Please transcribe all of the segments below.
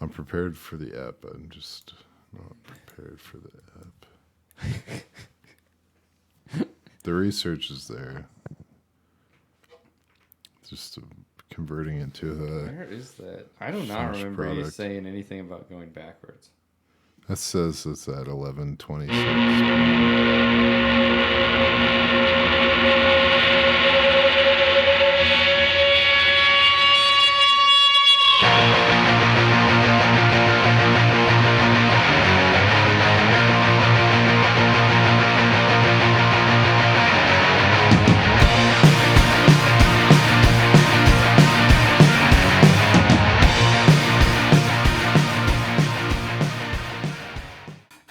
I'm prepared for the app. I'm just not prepared for the app. The research is there. Just converting it to a. Where is that? I do not remember you saying anything about going backwards. That says it's at 11:26.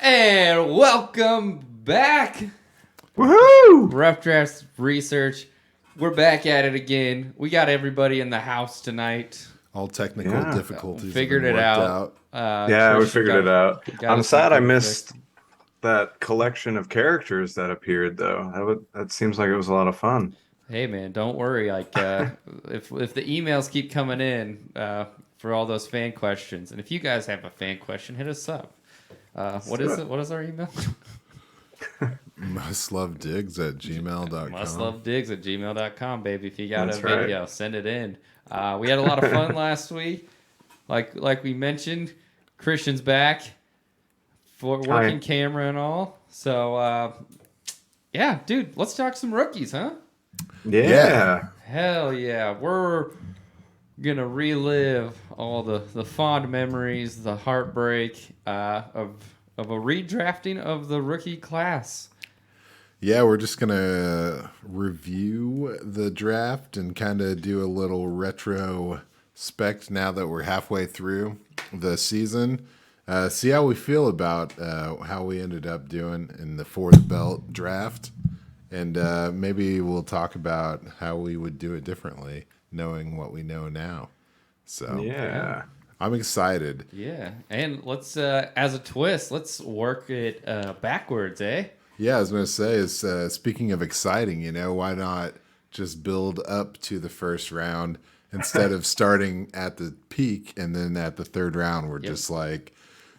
And welcome back. Woohoo! Redraft Research. We're back at it again. We got everybody in the house tonight. All technical difficulties. Figured it out. We figured it out. I'm sad I missed that collection of characters that appeared, though. That seems like it was a lot of fun. Hey, man, don't worry. Like, if the emails keep coming in for all those fan questions, and if you guys have a fan question, hit us up. What is it? What is our email? mustlovedigs@gmail.com. mustlovedigs@gmail.com, baby. If you got a video, send it in. We had a lot of fun last week. Like we mentioned, Christian's back for working camera and all. So, yeah, dude, let's talk some rookies, huh? Yeah. Hell yeah. We're going to relive all the fond memories, the heartbreak of a redrafting of the rookie class. Yeah, we're just going to review the draft and kind of do a little retrospect now that we're halfway through the season. See how we feel about how we ended up doing in the fourth belt draft. And maybe we'll talk about how we would do it differently, knowing what we know now. So yeah, I'm excited. Yeah, and let's as a twist, let's work it backwards, eh? Yeah, I was going to say, is speaking of exciting, why not just build up to the first round instead of starting at the peak and then at the third round we're just like,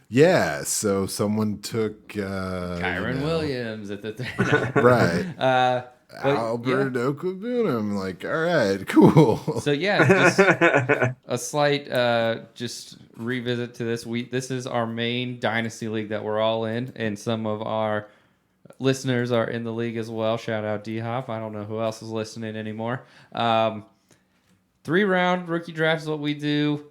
yeah, so someone took Kyron Williams at the third. Right. Albert Okabuna. I'm like, all right, cool. So yeah, just a slight just revisit to this. This is our main Dynasty league that we're all in, and some of our listeners are in the league as well. Shout out D-Hop. I don't know who else is listening anymore. 3-round rookie draft is what we do.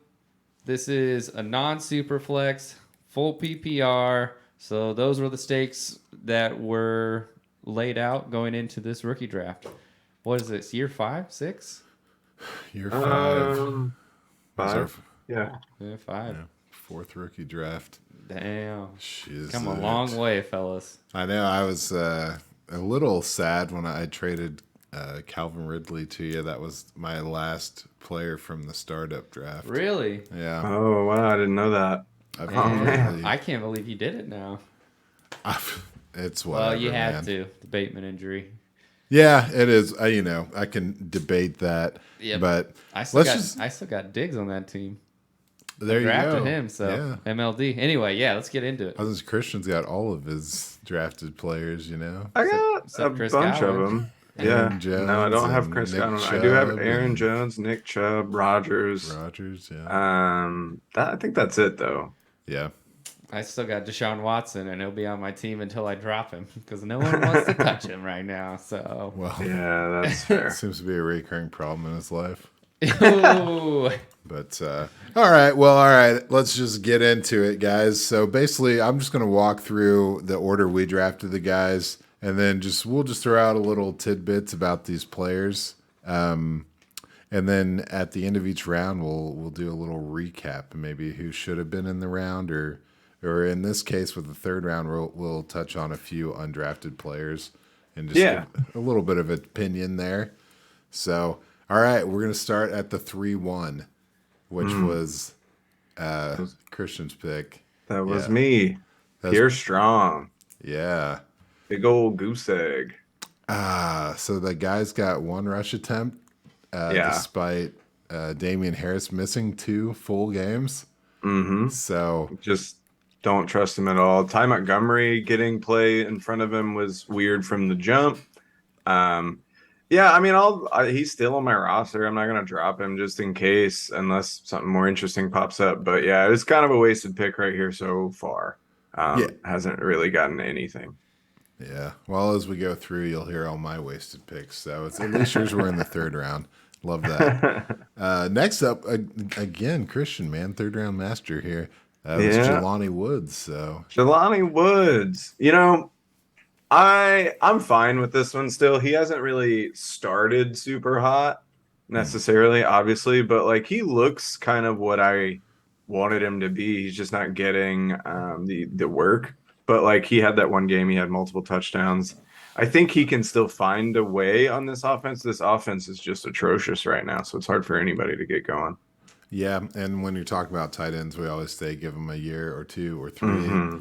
This is a non-super flex, full PPR. So those were the stakes that were laid out going into this rookie draft. What is this, year 5, 6? Year 5. 5. Yeah, 5. Yeah. Fourth rookie draft. Damn. Shiz Come a long way, fellas. I know. I was a little sad when I traded Calvin Ridley to you. That was my last player from the startup draft. Really? Yeah. Oh, wow. I didn't know that. I can't believe you did it now. It's whatever. Well, you had to. The Bateman injury. Yeah, it is. I can debate that. Yeah, but I still got Diggs on that team. There you go. Drafted him, so MLD. Anyway, yeah, let's get into it. I think Christian's got all of his drafted players, I got a bunch of them. Yeah. No, I don't have Chris Godwin. I do have Aaron Jones, Nick Chubb, Rodgers. Yeah. I think that's it, though. Yeah. I still got Deshaun Watson, and he'll be on my team until I drop him because no one wants to touch him right now. So, well, yeah, that's fair. Seems to be a recurring problem in his life. Ooh. But all right. Let's just get into it, guys. So basically, I'm just going to walk through the order we drafted the guys, and then we'll just throw out a little tidbits about these players. And then at the end of each round, we'll do a little recap, maybe who should have been in the round, or in this case with the third round, we'll touch on a few undrafted players and just give a little bit of opinion there. So, all right, we're gonna start at the 3-1, which was Christian's pick. That was me. Here strong. Yeah. Big old goose egg. So the guy's got one rush attempt. Despite Damian Harris missing 2 full games. Mm-hmm. So just don't trust him at all. Ty Montgomery getting play in front of him was weird from the jump. Yeah, I mean, he's still on my roster. I'm not gonna drop him just in case, unless something more interesting pops up. But yeah, it's kind of a wasted pick right here so far. yeah, Hasn't really gotten anything. yeah. Well, as we go through, you'll hear all my wasted picks. So it's at least yours were in the third round. Love that. Next up, again, Christian, man, third round master here. It was Yeah, Jelani Woods. So Jelani Woods. You know, I'm fine with this one still. He hasn't really started super hot necessarily, obviously, but like he looks kind of what I wanted him to be. He's just not getting the work. But like he had that one game, he had multiple touchdowns. I think he can still find a way on this offense. This offense is just atrocious right now, so it's hard for anybody to get going. yeah, and when you're talking about tight ends, we always say give them a year or two or 3. Mm-hmm.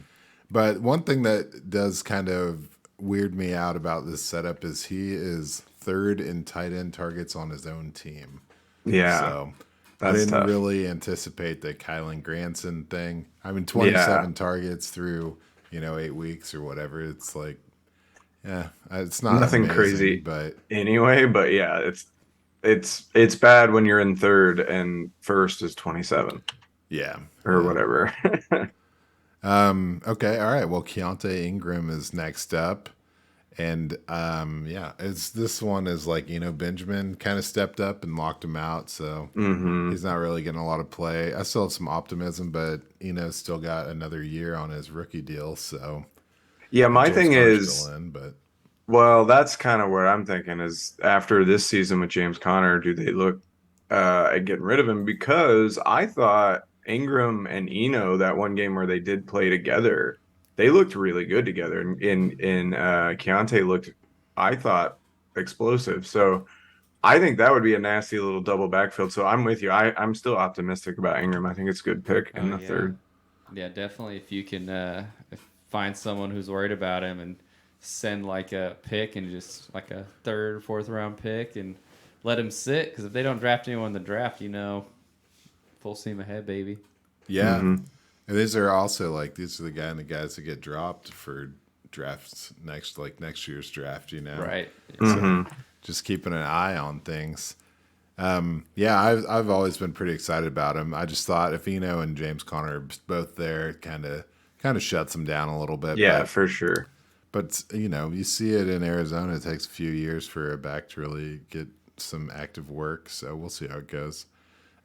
But one thing that does kind of weird me out about this setup is he is third in tight end targets on his own team. Yeah, So I that's didn't tough. really anticipate the Kylan Granson thing. I mean, 27 Yeah, targets through 8 weeks or whatever. It's like, yeah, it's not nothing amazing, crazy but anyway, but yeah, it's bad when you're in third and first is 27 yeah, or yeah. whatever. Okay, all right. Well, Keontae Ingram is next up. And yeah, it's this one is like Benjamin kind of stepped up and locked him out, so Hmm. he's not really getting a lot of play. I still have some optimism, but still got another year on his rookie deal, so Yeah, and my James thing Conner's is, still in, but well, that's kind of what I'm thinking is after this season with James Conner, do they look at getting rid of him? Because I thought Ingram and Eno, that one game where they did play together, they looked really good together. And Keontae looked, I thought, explosive. So I think that would be a nasty little double backfield. So I'm with you. I'm still optimistic about Ingram. I think it's a good pick Oh in the yeah, third. yeah, definitely. If you can find someone who's worried about him and send like a pick and just like a third, fourth round pick and let him sit, because if they don't draft anyone in the draft, full steam ahead, baby. yeah. Hmm. And these are also like these are the guys that get dropped for drafts next year's draft. Right. So Hmm. just keeping an eye on things. Yeah, I've always been pretty excited about him. I just thought if Eno and James Conner are both there, kind of shuts him down a little bit. Yeah, for sure. But you see it in Arizona. It takes a few years for a back to really get some active work. So we'll see how it goes.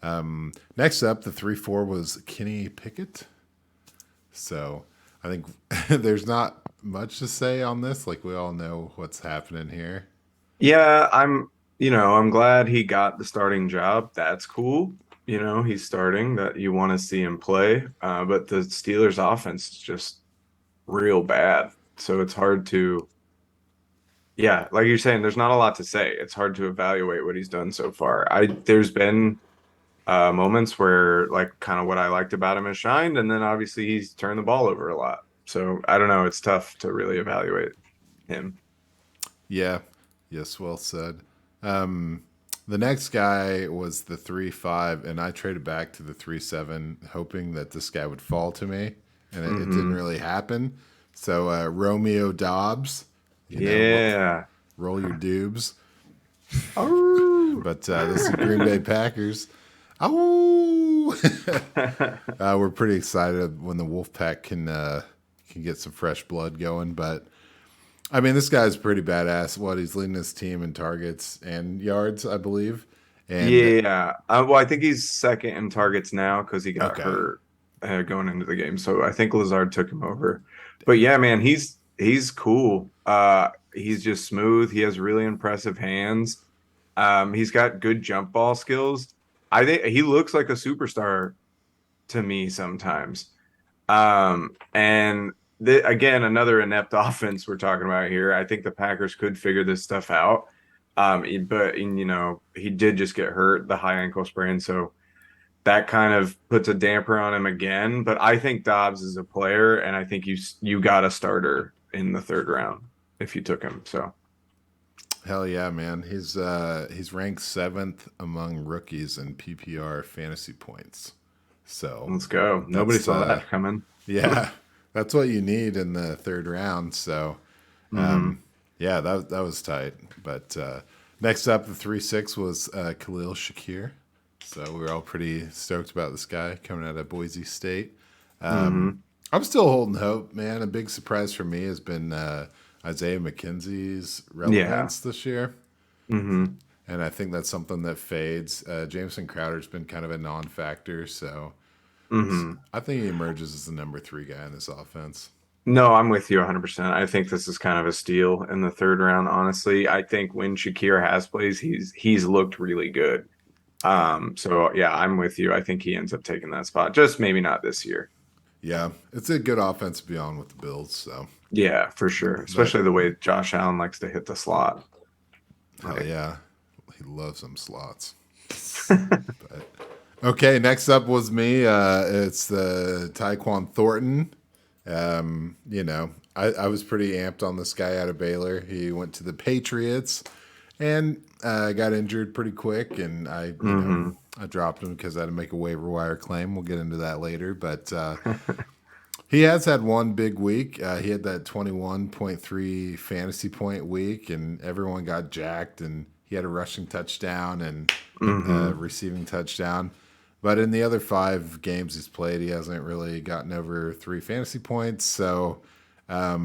Next up, the 3-4 was Kenny Pickett. So I think there's not much to say on this. Like we all know what's happening here. Yeah, I'm glad he got the starting job. That's cool. He's starting that you want to see him play. But the Steelers offense is just real bad. So it's hard to, yeah, like you're saying, there's not a lot to say. It's hard to evaluate what he's done so far. There's been moments where like kind of what I liked about him has shined, and then obviously he's turned the ball over a lot. So I don't know. It's tough to really evaluate him. Yeah. Yes, well said. The next guy was the 3-5, and I traded back to the 3-7, hoping that this guy would fall to me, and it didn't Hmm. really happen. So Romeo Dobbs, Yeah. roll your dubs. Oh. But this is Green Bay Packers. Oh, we're pretty excited when the Wolfpack can get some fresh blood going, but. I mean, this guy's pretty badass. He's leading his team in targets and yards, I believe. And Yeah. Well, I think he's second in targets now because he got okay, hurt going into the game. So I think Lazard took him over. But yeah, man, he's cool. He's just smooth. He has really impressive hands. He's got good jump ball skills. I think he looks like a superstar to me sometimes. And again, another inept offense we're talking about here. I think the Packers could figure this stuff out. But he did just get hurt, the high ankle sprain, so that kind of puts a damper on him again. But I think Dobbs is a player, and I think you got a starter in the third round if you took him. So hell yeah, man. He's ranked 7th among rookies in PPR fantasy points. So let's go. Nobody saw that coming. Yeah, that's what you need in the third round. So, yeah, that was tight. But next up, the 3-6 was Khalil Shakir. So we were all pretty stoked about this guy coming out of Boise State. I'm still holding hope, man. A big surprise for me has been Isaiah McKenzie's relevance this year. And I think that's something that fades. Jameson Crowder's been kind of a non-factor, so I think he emerges as the number 3 guy in this offense. No, I'm with you 100%. I think this is kind of a steal in the third round, honestly. I think when Shakir has plays, he's looked really good. So yeah, I'm with you. I think he ends up taking that spot. Just maybe not this year. Yeah, it's a good offense to be on with the Bills. So yeah, for sure. Especially the way Josh Allen likes to hit the slot. Oh yeah, he loves them slots. But, okay, next up was me. It's the Tyquan Thornton. You know, I was pretty amped on this guy out of Baylor. He went to the Patriots and got injured pretty quick, and I dropped him because I had to make a waiver wire claim. We'll get into that later, but he has had one big week. He had that 21.3 fantasy point week, and everyone got jacked, and he had a rushing touchdown and a receiving touchdown. But in the other 5 games he's played, he hasn't really gotten over 3 fantasy points. So I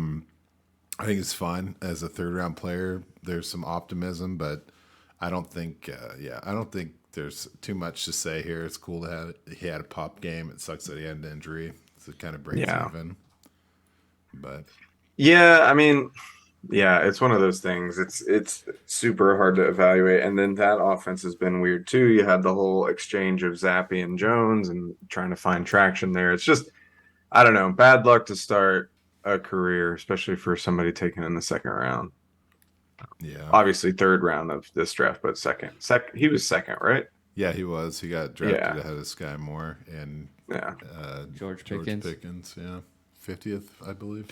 think it's fine as a third-round player. There's some optimism, but I don't think, I don't think there's too much to say here. It's cool to have he had a pop game. It sucks that he had an injury. So it kind of breaks even. But yeah, I mean, yeah, it's one of those things. It's super hard to evaluate. And then that offense has been weird too. You had the whole exchange of Zappy and Jones and trying to find traction there. It's just, I don't know, bad luck to start a career, especially for somebody taken in the second round. Yeah. Obviously third round of this draft, but second. He was second, right? Yeah, he was. He got drafted ahead of Sky Moore and George Pickens. Yeah. 50th, I believe.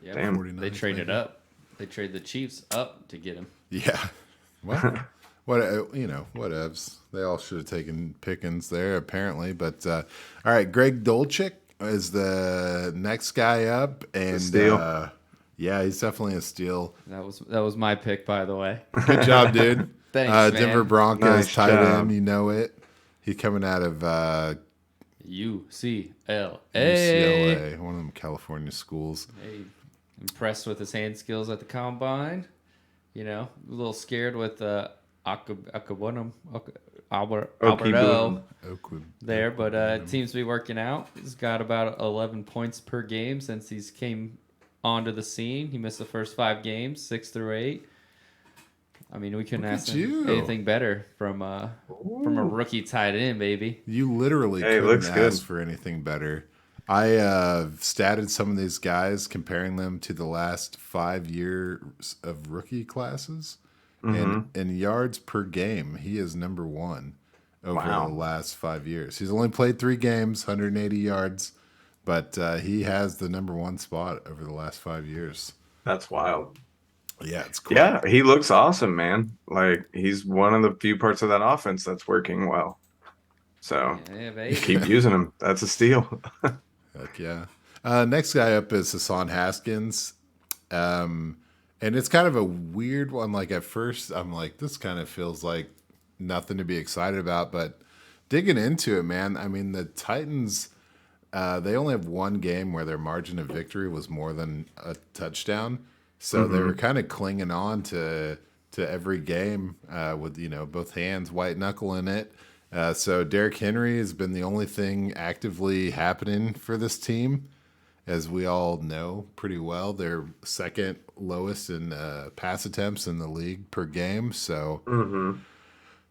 Yeah, damn. They traded up. They trade the Chiefs up to get him. Yeah. Well, whatevs. They all should have taken Pickens there, apparently. But all right, Greg Dulcich is the next guy up, and steal. Yeah, he's definitely a steal. That was my pick, by the way. Good job, dude. Thanks, man. Denver Broncos tight end, you know it. He's coming out of UCLA, one of them California schools. Hey, impressed with his hand skills at the combine. You know, a little scared with Alberto there, but it seems to be working out. He's got about 11 points per game since he's came onto the scene. He missed the first 5 games, 6 through 8. I mean, we couldn't ask anything better from a rookie tight end, baby. You literally couldn't ask for anything better. I statted some of these guys, comparing them to the last 5 years of rookie classes. And in yards per game, he is number 1 over the last 5 years. He's only played 3 games, 180 yards, but he has the number 1 spot over the last 5 years. That's wild. Yeah, it's cool. Yeah, he looks awesome, man. Like, he's one of the few parts of that offense that's working well. So keep using him. That's a steal. Heck yeah. Next guy up is Hassan Haskins. And it's kind of a weird one. Like, at first, I'm like, this kind of feels like nothing to be excited about. But digging into it, man, I mean, the Titans, they only have 1 game where their margin of victory was more than a touchdown. So they were kind of clinging on to every game with, both hands, white knuckle in it. So Derrick Henry has been the only thing actively happening for this team. As we all know pretty well, they're second lowest in pass attempts in the league per game. So,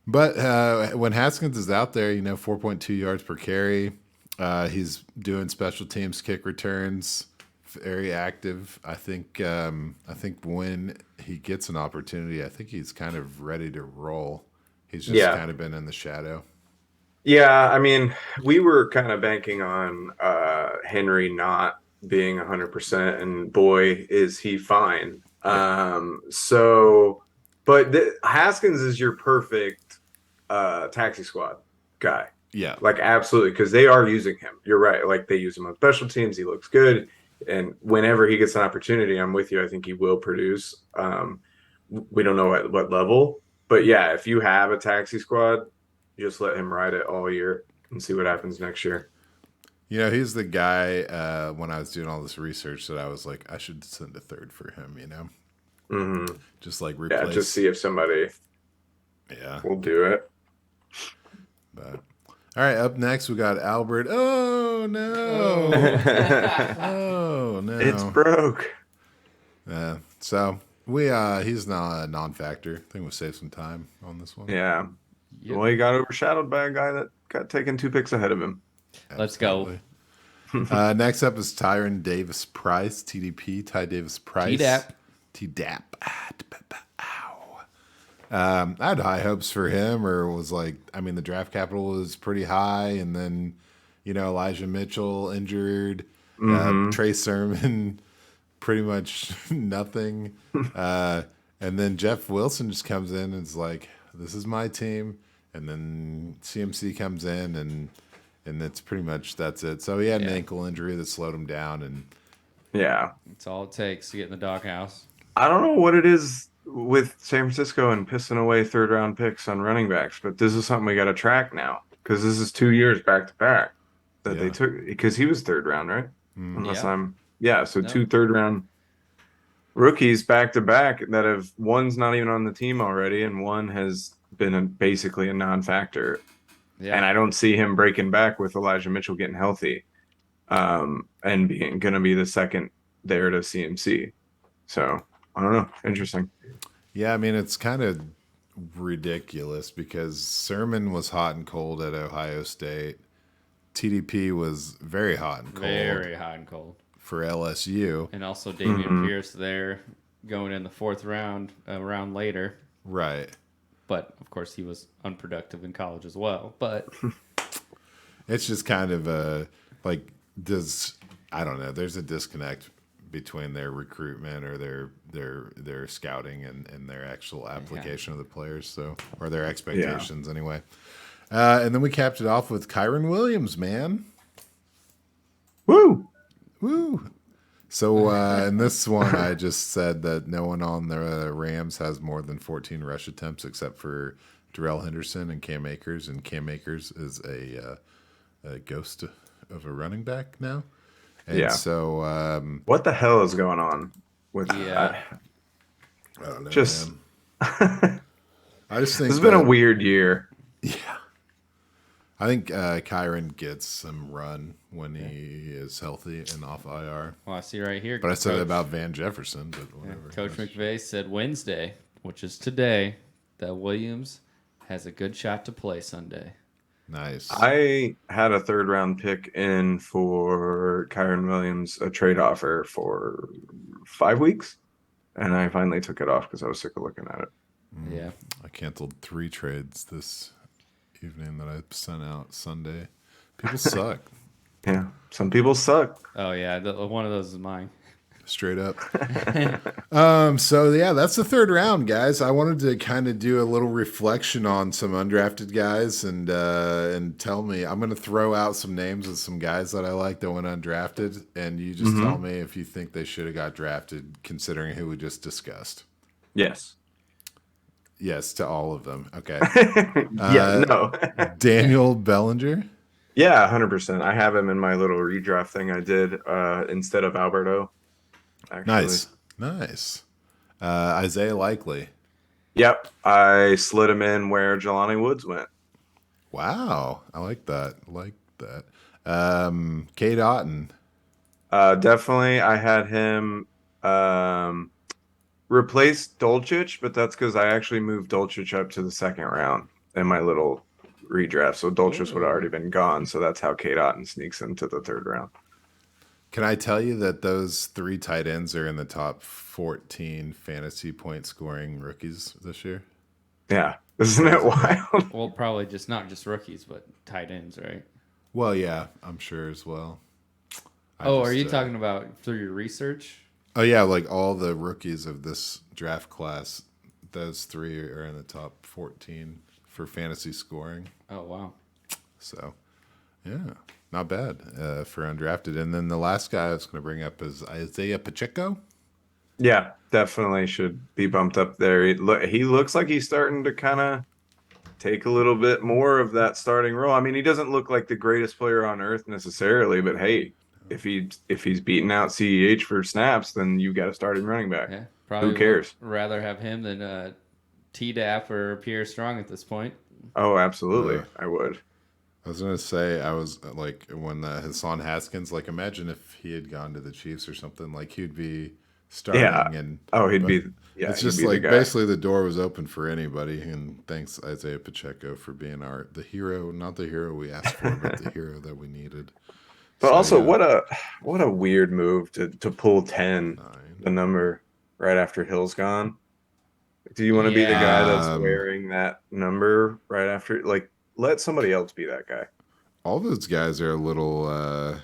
but when Haskins is out there, 4.2 yards per carry. He's doing special teams kick returns. Very active. I think when he gets an opportunity, I think he's kind of ready to roll. He's just kind of been in the shadow. Yeah, I mean, we were kind of banking on Henry not being 100%, and boy, is he fine. Haskins is your perfect taxi squad guy. Yeah. Like, absolutely, because they are using him. You're right. Like, they use him on special teams. He looks good. And whenever he gets an opportunity, I'm with you. I think he will produce. We don't know at what level. But yeah, if you have a taxi squad, just let him ride it all year and see what happens next year. You know, he's the guy when I was doing all this research that I was like, I should send a third for him, you know? Mm-hmm. Just like Yeah, just replace. see if somebody Yeah. will do it. But all right, up next we got Albert. Oh no. Oh It's no. broke. So he's not a non-factor. I think we'll save some time on this one. Yeah. Yep. Well, he got overshadowed by a guy that got taken 2 picks ahead of him. Let's go. Next up is Tyron Davis Price, TDP, Ty Davis Price. TDAP. TDAP. Ow. I had high hopes for him, or was like, I mean, the draft capital was pretty high, and then, you know, Elijah Mitchell injured, Trey Sermon, pretty much nothing. And then Jeff Wilson just comes in and is like, this is my team. And then CMC comes in, and it's pretty much that's it. So he had an ankle injury that slowed him down, and Yeah. That's all it takes to get in the doghouse. I don't know what it is with San Francisco and pissing away 3rd-round picks on running backs, but this is something we got to track now because this is 2 years back to back that they took, because he was 3rd round, right? Unless so No. 2 3rd-round rookies back to back that have, one's not even on the team already and one has been basically a non-factor. Yeah. And I don't see him breaking back with Elijah Mitchell getting healthy, and being going to be the second there to CMC. So I don't know. Interesting. yeah, I mean, it's kind of ridiculous because Sermon was hot and cold at Ohio State. TDP was very hot and cold. Very hot and cold. For LSU. And also Damian Pierce there going in the 4th round, a round later. Right. But, of course, he was unproductive in college as well. But it's just kind of I don't know, there's a disconnect between their recruitment or their scouting and their actual application of the players, or their expectations anyway. And then we capped it off with Kyron Williams, man. Woo! So in this one, I just said that no one on the Rams has more than 14 rush attempts except for Darrell Henderson and Cam Akers. And Cam Akers is a ghost of a running back now. And so... what the hell is going on with yeah. I don't know, just... man. I just think this has been a weird year. Yeah. I think Kyron gets some run when he is healthy and off IR. Well, I see right here. But I said that about Van Jefferson, but whatever. Coach McVay said Wednesday, which is today, that Williams has a good shot to play Sunday. Nice. I had a 3rd-round pick in for Kyron Williams, a trade offer for 5 weeks, and I finally took it off because I was sick of looking at it. Yeah. I canceled 3 trades this evening that I sent out Sunday. People suck. Yeah, some people suck. Oh, yeah. One of those is mine. Straight up. So yeah, that's the 3rd round, guys. I wanted to kind of do a little reflection on some undrafted guys and tell me. I'm going to throw out some names of some guys that I like that went undrafted, and you just tell me if you think they should have got drafted, considering who we just discussed. Yes. Yes, to all of them. Okay. No. Daniel Bellinger. Yeah, 100%. I have him in my little redraft thing I did instead of Alberto. Actually. Nice. Isaiah Likely. Yep, I slid him in where Jelani Woods went. Wow, I like that. Cade Otton. Definitely, I had him replace Dolchich, but that's because I actually moved Dolchich up to the 2nd round in my little redraft. So Dolchich would have already been gone. So that's how Cade Otton sneaks into the 3rd round. Can I tell you that those 3 tight ends are in the top 14 fantasy point scoring rookies this year? Yeah. Isn't it wild? Well, probably not just rookies, but tight ends, right? Well, yeah, I'm sure as well. Are you talking about through your research? Oh, yeah, like all the rookies of this draft class, those 3 are in the top 14 for fantasy scoring. Oh, wow. So, yeah, not bad for undrafted. And then the last guy I was going to bring up is Isaiah Pacheco. Yeah, definitely should be bumped up there. He looks like he's starting to kind of take a little bit more of that starting role. I mean, he doesn't look like the greatest player on earth necessarily, but hey, if he's beating out CEH for snaps, then you got a starting running back. Yeah, probably who cares? Would rather have him than T-Dap or Pierre Strong at this point. Oh, absolutely, I would. I was gonna say I was like when Hassan Haskins. Like, imagine if he had gone to the Chiefs or something. Like, he'd be starting. Yeah. And he'd be. Yeah, it's just like basically the door was open for anybody. And thanks Isaiah Pacheco for being the hero, not the hero we asked for, but the hero that we needed. But so, also, yeah. what a weird move to pull 10, the number right after Hill's gone. Do you want to be the guy that's wearing that number right after? Like, let somebody else be that guy. All those guys are a little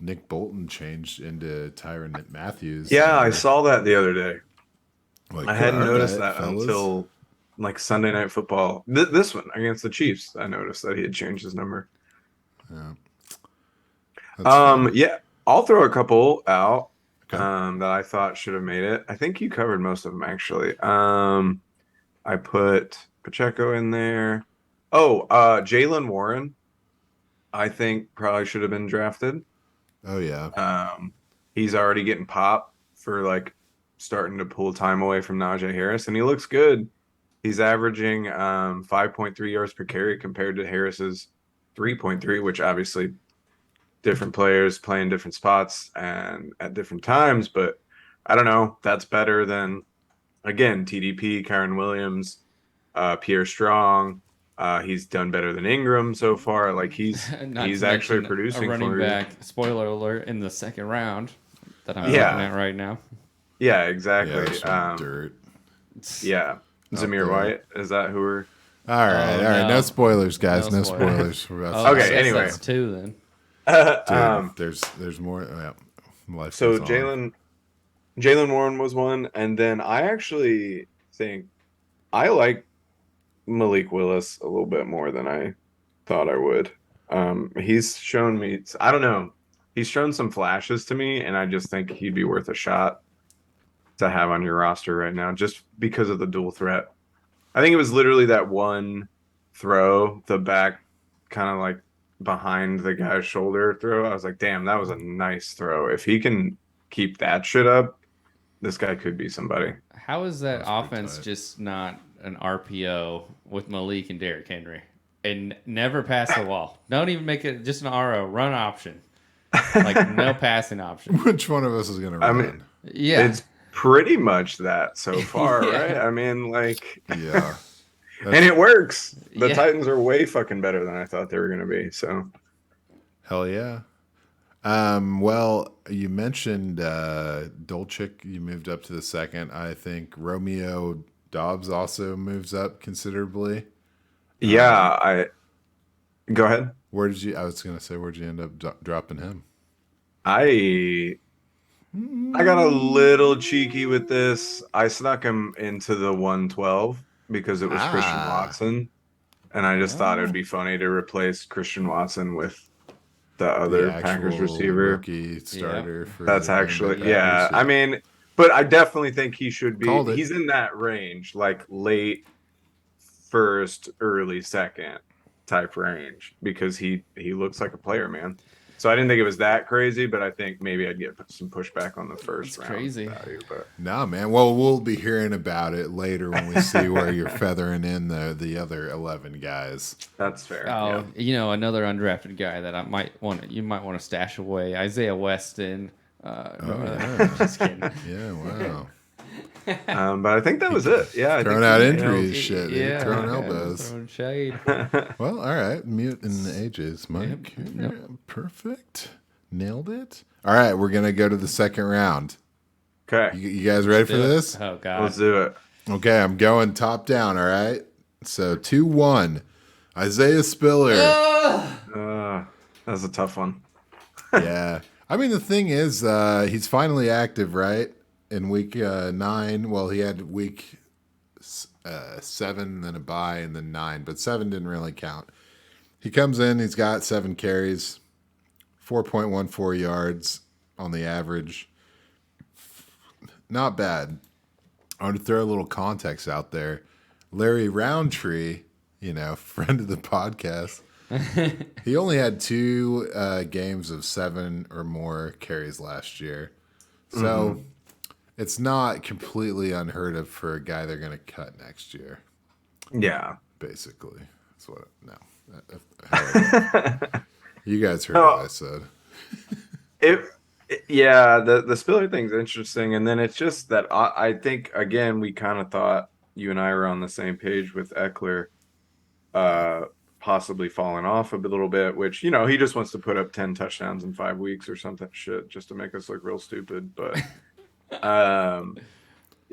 Nick Bolton changed into Tyrann Matthews. Yeah, I saw that the other day. Like, I hadn't noticed that until like Sunday Night Football. This one against the Chiefs, I noticed that he had changed his number. Yeah. Yeah, I'll throw a couple out that I thought should have made it. I think you covered most of them actually. I put Pacheco in there. Oh, Jaylen Warren, I think probably should have been drafted. Oh yeah. He's already getting popped for like starting to pull time away from Najee Harris, and he looks good. He's averaging 5.3 yards per carry compared to Harris's 3.3, which obviously different players playing different spots and at different times, but I don't know. That's better than, again, TDP, Kyren Williams, Pierre Strong. He's done better than Ingram so far. Like he's actually producing. A running back. Spoiler alert! In the second round, that I'm looking at right now. Yeah, exactly. Yeah, dirt. Yeah, Zamir White. Is that who we're? All right. No. No spoilers, guys. No spoilers. Okay. Anyway, that's two then. There's more. So Jaylen Warren was one, and then I actually think I like Malik Willis a little bit more than I thought I would. He's shown me, I don't know, he's shown some flashes to me, and I just think he'd be worth a shot to have on your roster right now, just because of the dual threat. I think it was literally that one throw, the back kind of like behind the guy's shoulder throw. I was like, damn, that was a nice throw. If he can keep that shit up, this guy could be somebody. How is that offense just not an RPO with Malik and Derrick Henry and never pass the wall? Don't even make it just an RO, run option. Like no passing option. Which one of us is going to run? I mean, yeah. It's pretty much that so far, right? I mean, like, yeah. And it works. The Titans are way fucking better than I thought they were going to be. So, hell yeah. Well, you mentioned Dolchik. You moved up to the second. I think Romeo Dobbs also moves up considerably. Yeah, go ahead. I was going to say, where'd you end up dropping him? I got a little cheeky with this. I snuck him into the 112 because it was Christian Watson. And I just thought it would be funny to replace Christian Watson with the other Packers receiver. Rookie starter. For That's actually, I mean, but I definitely think he should be. He's in that range, like late first, early second type range, because he looks like a player, man. So I didn't think it was that crazy, but I think maybe I'd get some pushback on the first round. Crazy. Value, but. No, man. Well, we'll be hearing about it later when we see where you're feathering in the other 11 guys. That's fair. Oh, yeah. Another undrafted guy that you might want to stash away, Isaiah Weston. Just kidding. Yeah, wow. But I think that was it. Yeah, throwing out injuries, shit. Yeah, throwing elbows. Throwing shade. Well, all right. Mute in the ages, Mike. Yep. Perfect. Nailed it. All right, we're gonna go to the second round. Okay. You guys ready for this? Oh God. Let's do it. Okay, I'm going top down. All right. So 2-1. Isaiah Spiller. That's a tough one. Yeah. I mean, the thing is, he's finally active, right? In week 9, well, he had week 7, then a bye, and then 9, but 7 didn't really count. He comes in, he's got 7 carries, 4.14 yards on the average. Not bad. I want to throw a little context out there. Larry Roundtree, friend of the podcast, he only had 2 games of 7 or more carries last year. So it's not completely unheard of for a guy they're going to cut next year. Yeah. Basically. That's what, no. You guys heard what I said. Yeah, the Spiller thing's interesting, and then it's just that I think again we kind of thought you and I were on the same page with Eckler, possibly falling off a little bit. Which he just wants to put up 10 touchdowns in 5 weeks or something shit just to make us look real stupid. But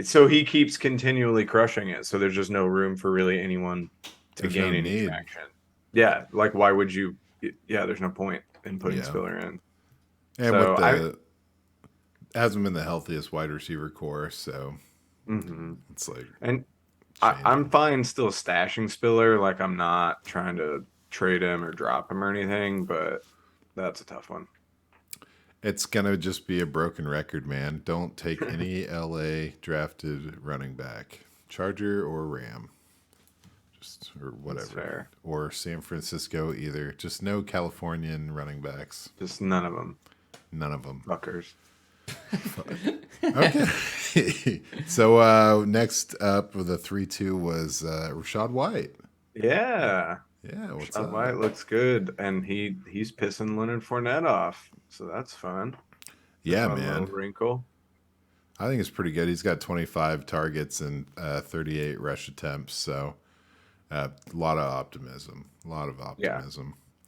so he keeps continually crushing it. So there's just no room for really anyone to gain any traction. Yeah, like why would you? Yeah, there's no point in putting Spiller in. And so hasn't been the healthiest wide receiver core, so it's like. And I'm fine still stashing Spiller. Like I'm not trying to trade him or drop him or anything, but that's a tough one. It's gonna just be a broken record, man. Don't take any LA drafted running back, Charger or Ram, or whatever, or San Francisco either. Just no Californian running backs. Just none of them. None of them. Fuckers. Okay. So next up with the 3-2 was Rachaad White. Yeah. Yeah. What's Rachaad up? White looks good, and he's pissing Leonard Fournette off, so that's fun. Yeah, man. Wrinkle. I think it's pretty good. He's got 25 targets and 38 rush attempts, so a lot of optimism.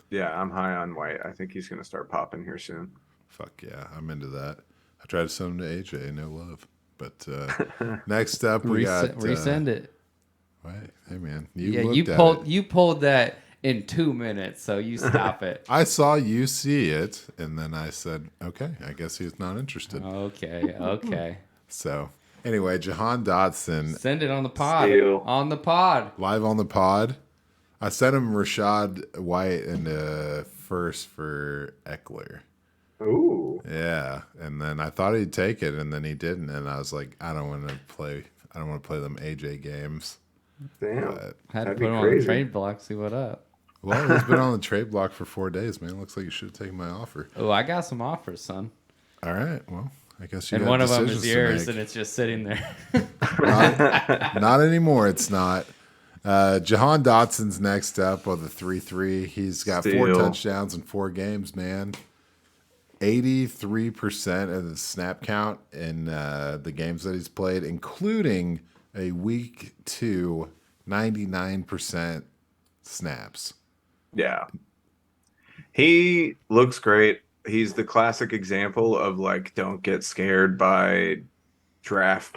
Yeah, I'm high on White. I think he's going to start popping here soon. Fuck yeah, I'm into that. I tried to send him to AJ, no love. But next up, we got resend it. Wait, hey man, you pulled that in 2 minutes, so you stop it. I saw you see it, and then I said, okay, I guess he's not interested. Okay. So anyway, Jahan Dotson, send it on the pod. Live on the pod. I sent him Rachaad White into first for Eckler. Ooh. Yeah, and then I thought he'd take it, and then he didn't, and I was like, I don't want to play them AJ games. Damn, had to put him on the trade block. See what up. Well, he's been on the trade block for 4 days, man. Looks like you should have taken my offer. Oh, I got some offers, son. All right, well, I guess you. And got one of them is yours, and it's just sitting there. Not anymore. It's not. Jahan Dotson's next up with a 3-3. He's got 4 touchdowns in 4 games, man. 83% of the snap count in the games that he's played, including a week 2, 99% snaps. Yeah. He looks great. He's the classic example of like, don't get scared by draft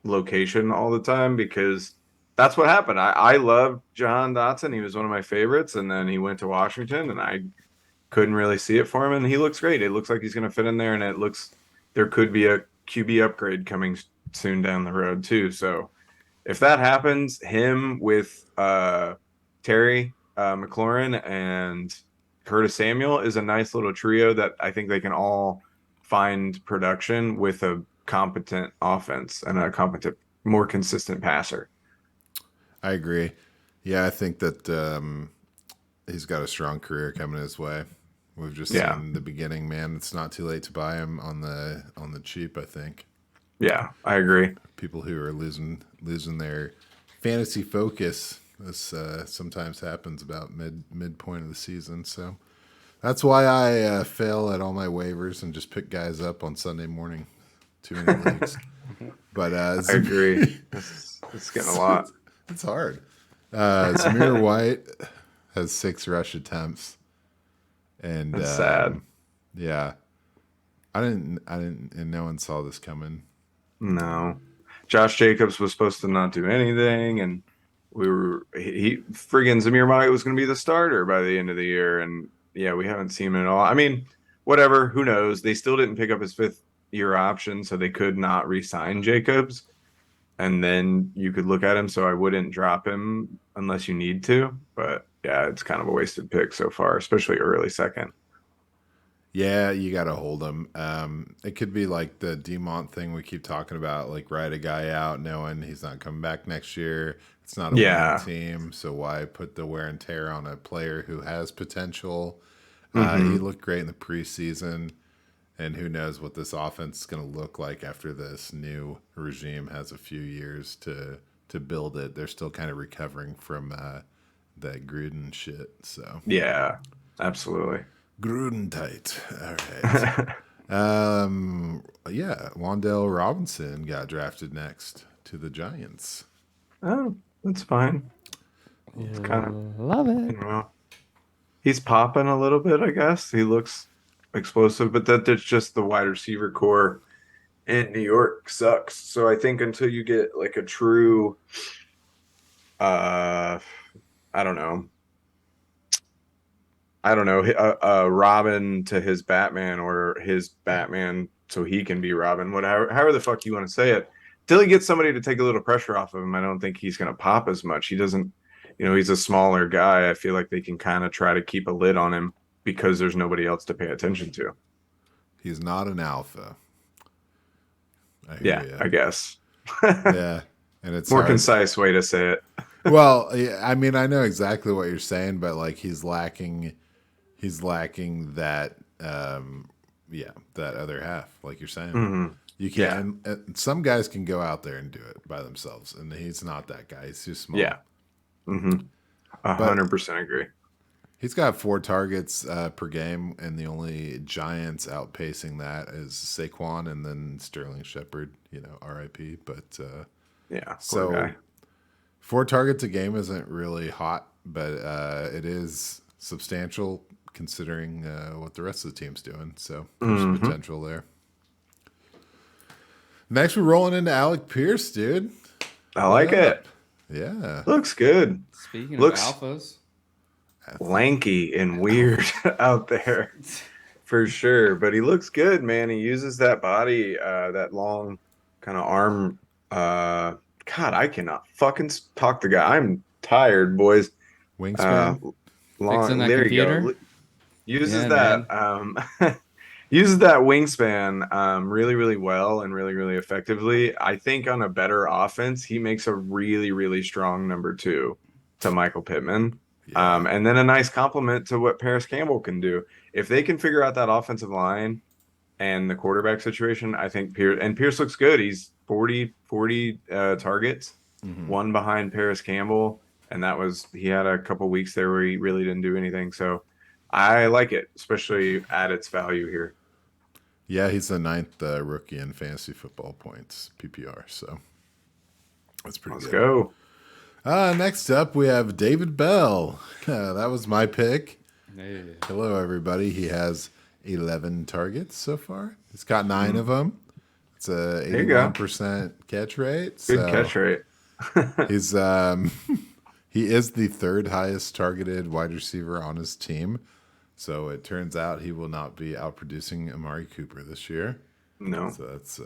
location all the time, because that's what happened. I loved Jahan Dotson. He was one of my favorites, and then he went to Washington, and I couldn't really see it for him, and he looks great. It looks like he's going to fit in there, and there could be a QB upgrade coming soon down the road too. So if that happens, him with Terry McLaurin and Curtis Samuel is a nice little trio that I think they can all find production with a competent offense and a competent, more consistent passer. I agree. Yeah, I think that he's got a strong career coming his way. We've just seen the beginning, man. It's not too late to buy him on the cheap, I think. Yeah, I agree. People who are losing their fantasy focus, this sometimes happens about midpoint of the season. So that's why I fail at all my waivers and just pick guys up on Sunday morning, too many leagues. But I agree. It's getting a lot. It's hard. Zamir White has 6 rush attempts, and that's sad. Yeah, I didn't, and no one saw this coming. No, Josh Jacobs was supposed to not do anything, and friggin' Zamir White was going to be the starter by the end of the year, and yeah, we haven't seen him at all. I mean, whatever, who knows? They still didn't pick up his 5th-year option, so they could not re-sign Jacobs. and then you could look at him. So I wouldn't drop him unless you need to. But yeah, it's kind of a wasted pick so far, especially early second. Yeah, you got to hold him. It could be like the Demont thing we keep talking about, like ride a guy out knowing he's not coming back next year. It's not a winning Yeah. team, so why put the wear and tear on a player who has potential? He Hmm. looked great in the preseason, and who knows what this offense is going to look like after this new regime has a few years to build it. They're still kind of recovering from that Gruden shit. So Yeah, absolutely. Gruden tight. All right. Yeah, Wandale Robinson got drafted next to the Giants. Oh, that's fine. It's kind of, Love it. he's popping a little bit, I guess. He looks explosive, but that's just the wide receiver core in New York sucks. So I think until you get like a true, uh, I don't know, Robin to his Batman or his Batman so he can be Robin, whatever, however the fuck you want to say it. Till he gets somebody to take a little pressure off of him, I don't think he's going to pop as much. He doesn't, he's a smaller guy. I feel like they can kind of try to keep a lid on him because there's nobody else to pay attention to. He's not an alpha. I Yeah, hear you. I guess. Yeah, and it's More hard. concise way to say it. Well, yeah, I mean, I know exactly what you're saying, but like he's lacking that yeah, that other half, like you're saying. Hmm. You Yeah, can some guys can go out there and do it by themselves, and he's not that guy. He's too yeah. small. Hmm. But 100% agree. he's got 4 targets per game, and the only Giants outpacing that is Saquon and then Sterling Shepard, RIP. But Yeah, poor so guy. 4 targets a game isn't really hot, but it is substantial considering what the rest of the team's doing. So there's Hmm. potential there. Next, we're rolling into Alec Pierce, dude. I What like it. up? Yeah. Looks good. Speaking of Looks alphas, lanky and weird out there for sure, but he looks good, man. He uses that body, that long kind of arm. God, I cannot fucking talk to guy. I'm tired, boys. Uh, Wingspan. fixing long. that There you computer. go. Uses Yeah, that. man. Uses that wingspan really, really well and really, really effectively. I think on a better offense, he makes a really, really strong number two to Michael Pittman. Yeah. And then a nice compliment to what Paris Campbell can do. If they can figure out that offensive line and the quarterback situation, I think Pierce looks good. He's 40 targets, Hmm. one behind Paris Campbell. And he had a couple weeks there where he really didn't do anything. So I like it, especially at its value here. Yeah, he's the 9th rookie in fantasy football points, PPR. So that's pretty Let's good. go. Next up, we have David Bell. That was my pick. Yeah. Hello, everybody. He has 11 targets so far. He's got 9 of them. It's a There you go. 81% catch rate. Good So catch rate. he's he is the 3rd highest targeted wide receiver on his team. So it turns out he will not be outproducing Amari Cooper this year. No, So that's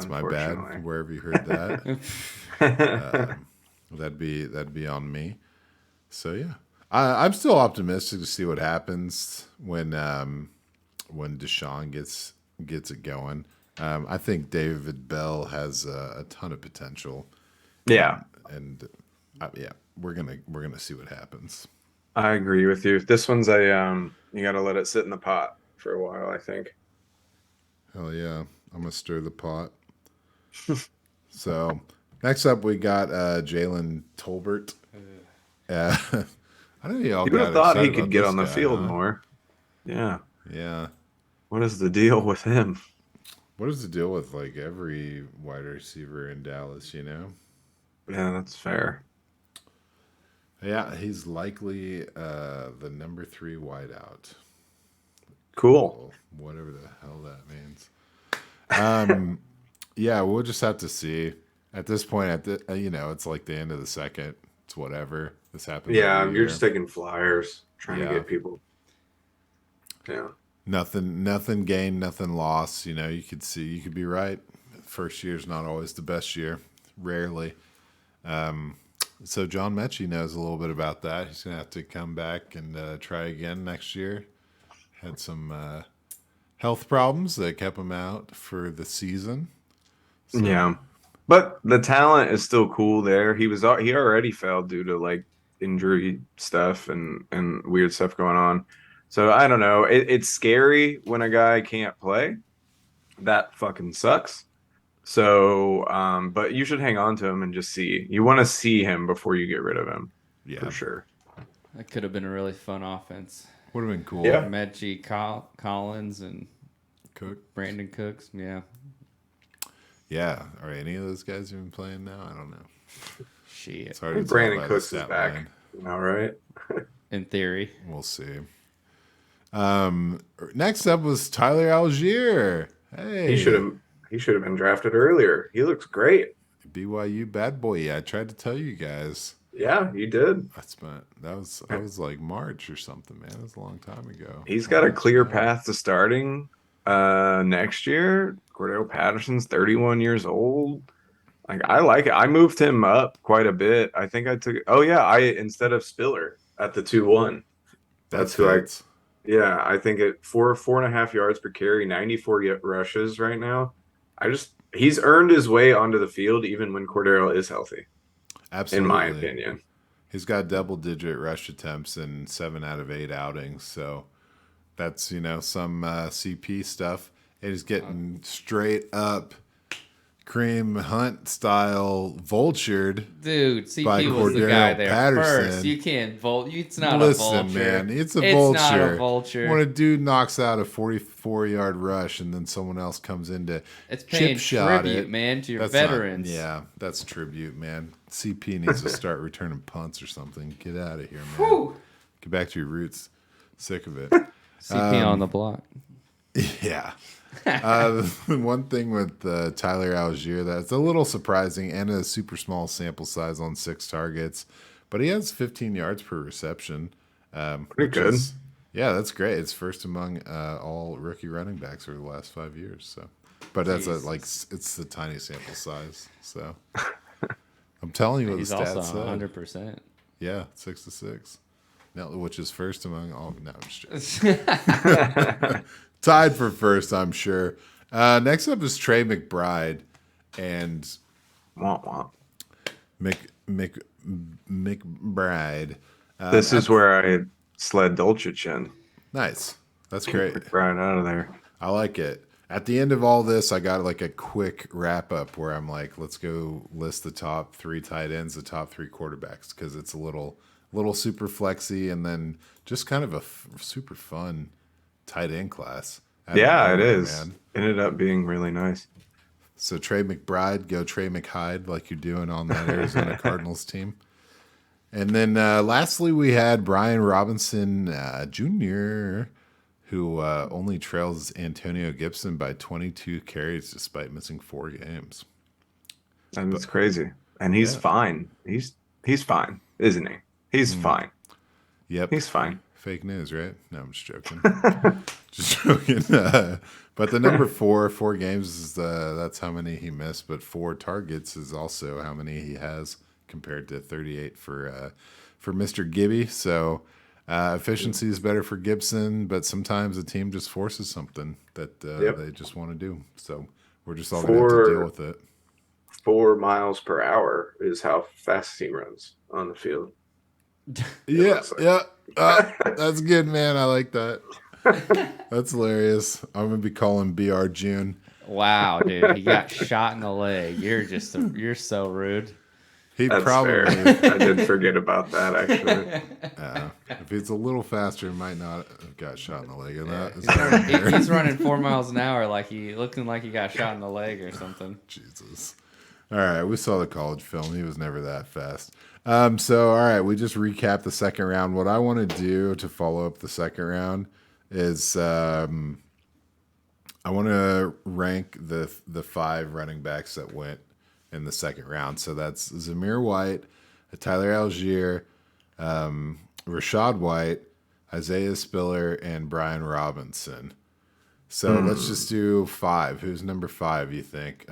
my unfortunately. bad. Wherever you heard that, that'd be on me. So yeah, I'm still optimistic to see what happens when Deshaun gets it going. I think David Bell has a ton of potential, Yeah, and yeah, we're gonna see what happens. I agree with you. This one's you got to let it sit in the pot for a while, I think. Hell yeah, I'm gonna stir the pot. So next up, we got Jalen Tolbert. I know y'all You would have got thought he excited could about get this on the guy, field huh? more. Yeah. Yeah. What is the deal with him? What is the deal with like every wide receiver in Dallas? Yeah, that's fair. Yeah, he's likely the number 3 wideout. Cool. Well, whatever the hell that means. Yeah, we'll just have to see. At this point, it's like the end of the second. It's whatever. This happens Yeah, every you're year. just taking flyers, trying to Yeah. get people. Yeah. Nothing gained, nothing lost. You could be right. First year's not always the best year. rarely. So John Mechie knows a little bit about that. He's going to have to come back and try again next year. Had some health problems that kept him out for the season. So. Yeah. But the talent is still cool there. He already failed due to like injury stuff and weird stuff going on. So I don't know. It's scary when a guy can't play. That fucking sucks. So, but you should hang on to him and just see. You want to see him before you get rid of him. Yeah, for sure. That could have been a really fun offense. Would have been cool. Yeah. Mechie, Collins, and Brandon Cooks. Yeah. Yeah. Are any of those guys even playing now? I don't know. Shit. It's hard to tell Brandon by Cooks the is stat back. line. All right. In theory. We'll see. Next up was Tyler Algier. Hey. He should have been drafted earlier. He looks great. BYU bad boy. I tried to tell you guys. Yeah, you did. That was like March or something, man. It was a long time ago. He's got a clear path to starting next year. Cordell Patterson's 31 years old. Like, I like it. I moved him up quite a bit. I think I took instead of Spiller at the 2-1. That's who I think at 4.5 yards per carry, 94 rushes right now. He's earned his way onto the field even when Cordero is healthy. Absolutely. In my opinion. He's got double-digit rush attempts in 7 out of 8 outings. So that's, some CP stuff. And he's getting straight up Kareem Hunt style vultured. Dude, CP was the guy there Patterson. First. You can't vulture. It's not a vulture. Listen, man, it's a vulture. It's not a vulture. When a dude knocks out a 44-yard rush and then someone else comes in to it's paying chip shot tribute, it, man, to your veterans. That's tribute, man. CP needs to start returning punts or something. Get out of here, man. Whew. Get back to your roots. Sick of it. CP on the block. Yeah. One thing with Tyler Algier that's a little surprising and a super small sample size on 6 targets, but he has 15 yards per reception. Pretty good. Yeah, that's great. It's first among all rookie running backs over the last 5 years. So, but that's it's a tiny sample size. So, I'm telling you what he's the stats also said. 100%. Yeah, 6-6. Now, which is first among all. No, I'm just joking. Tied for first, I'm sure. Next up is Trey McBride and McBride. This is where I sled Dulcich in. Nice. That's great. McBride out of there. I like it. At the end of all this, I got like a quick wrap up where I'm like, let's go list the top 3 tight ends, the top 3 quarterbacks, because it's a little super flexy and then just kind of a super fun tight end class. Yeah, it is. Man. Ended up being really nice. So Trey McBride, go Trey McHyde like you're doing on that Arizona Cardinals team. And then lastly, we had Brian Robinson Jr., who only trails Antonio Gibson by 22 carries despite missing 4 games. And it's crazy. And he's fine. He's fine, isn't he? He's fine. Yep. He's fine. Fake news, right? No, I'm just joking. Just joking. But the number 4 games is that's how many he missed. But 4 targets is also how many he has compared to 38 for Mr. Gibby. So efficiency is better for Gibson, but sometimes a team just forces something that they just want to do. So we're just all going to have to deal with it. 4 miles per hour is how fast he runs on the field. Yeah. That's good, man. I like that. That's hilarious. I'm gonna be calling BR June. Wow, dude, he got shot in the leg. You're so rude. That's fair. I did forget about that actually. If he's a little faster, he might not have got shot in the leg. And he's running 4 miles an hour, looking like he got shot in the leg or something. Jesus. All right, we saw the college film. He was never that fast. So, all right, we just recapped the second round. What I want to do to follow up the second round is I want to rank the 5 running backs that went in the second round. So that's Zamir White, Tyler Algier, Rashad White, Isaiah Spiller, and Brian Robinson. So let's just do 5. Who's number 5, you think?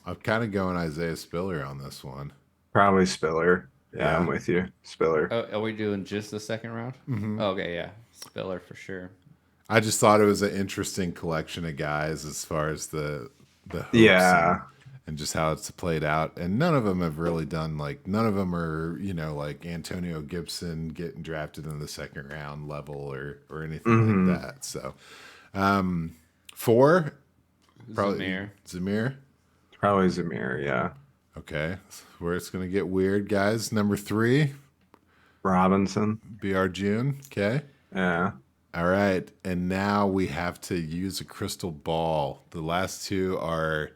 I'm kind of going Isaiah Spiller on this one. Probably Spiller. Yeah, Yeah. I'm with you. Spiller. Oh, are we doing just the second round? Mm-hmm. Okay, yeah. Spiller for sure. I just thought it was an interesting collection of guys as far as the hopes Yeah. and just how it's played out. And none of them have really done none of them are, like Antonio Gibson getting drafted in the second round level or anything like that. So 4, probably Zamir. Probably Zamir, yeah. Okay. Where it's going to get weird, guys. Number 3, Robinson. BR June. Okay. Yeah. All right. And now we have to use a crystal ball. The last 2 are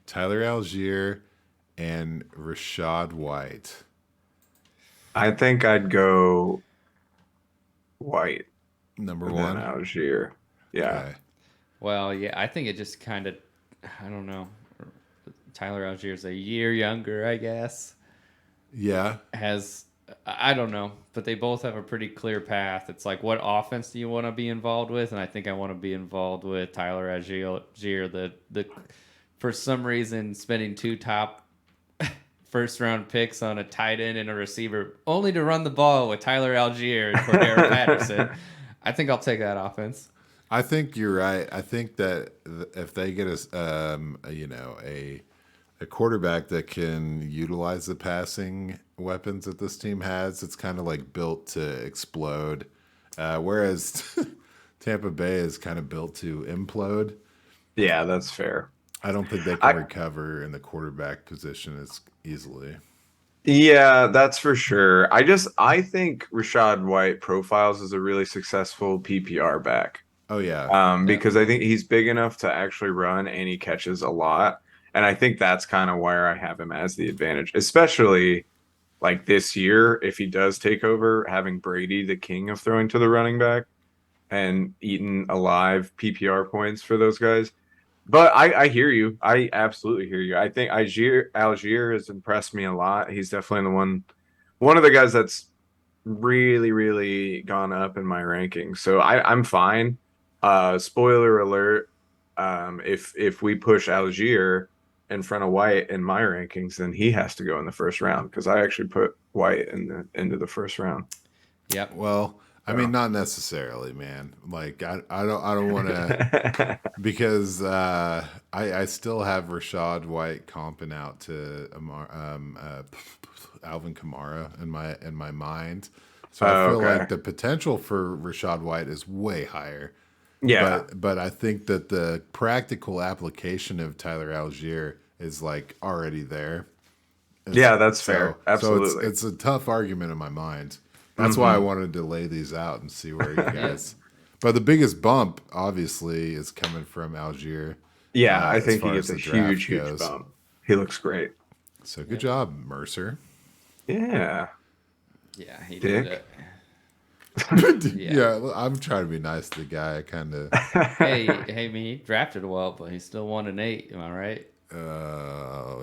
Tyler Algier and Rashad White. I think I'd go White. Number and 1. then Algier. Yeah. Okay. Well, yeah, I think it just kind of, I don't know. Tyler Algier's a year younger, I guess. Yeah. I don't know, but they both have a pretty clear path. It's like, what offense do you want to be involved with? And I think I want to be involved with Tyler Algier. The for some reason, spending 2 top first round picks on a tight end and a receiver only to run the ball with Tyler Algier and Cordero Patterson. I think I'll take that offense. I think you're right. I think that if they get a quarterback that can utilize the passing weapons that this team has, it's kind of like built to explode. Whereas Tampa Bay is kind of built to implode. Yeah, that's fair. I don't think they can recover in the quarterback position as easily. Yeah, that's for sure. I think Rashad White profiles as a really successful PPR back. Oh yeah. Because I think he's big enough to actually run and he catches a lot. And I think that's kind of where I have him as the advantage, especially like this year, if he does take over, having Brady the king of throwing to the running back and eating alive PPR points for those guys. But I hear you. I absolutely hear you. I think Algier has impressed me a lot. He's definitely one of the guys that's really, really gone up in my rankings. So I'm fine. Spoiler alert, if we push Algier in front of White in my rankings, then he has to go in the first round because I actually put White into the first round. Yep. Well, I mean, not necessarily, man. Like, I don't want to, because I still have Rashad White comping out to Alvin Kamara in my mind. So I feel like the potential for Rashad White is way higher. Yeah, but I think that the practical application of Tyler Algier is like already there. Yeah, that's fair. Absolutely. So it's a tough argument in my mind. That's why I wanted to lay these out and see where you guys. But the biggest bump, obviously, is coming from Algier. Yeah, I think he gets a huge bump. He looks great. So good job, Mercer. Yeah. Yeah, he Dick. did it. Yeah, I'm trying to be nice to the guy. I kind of. Hey, he drafted well, but he still won an 8. Am I right?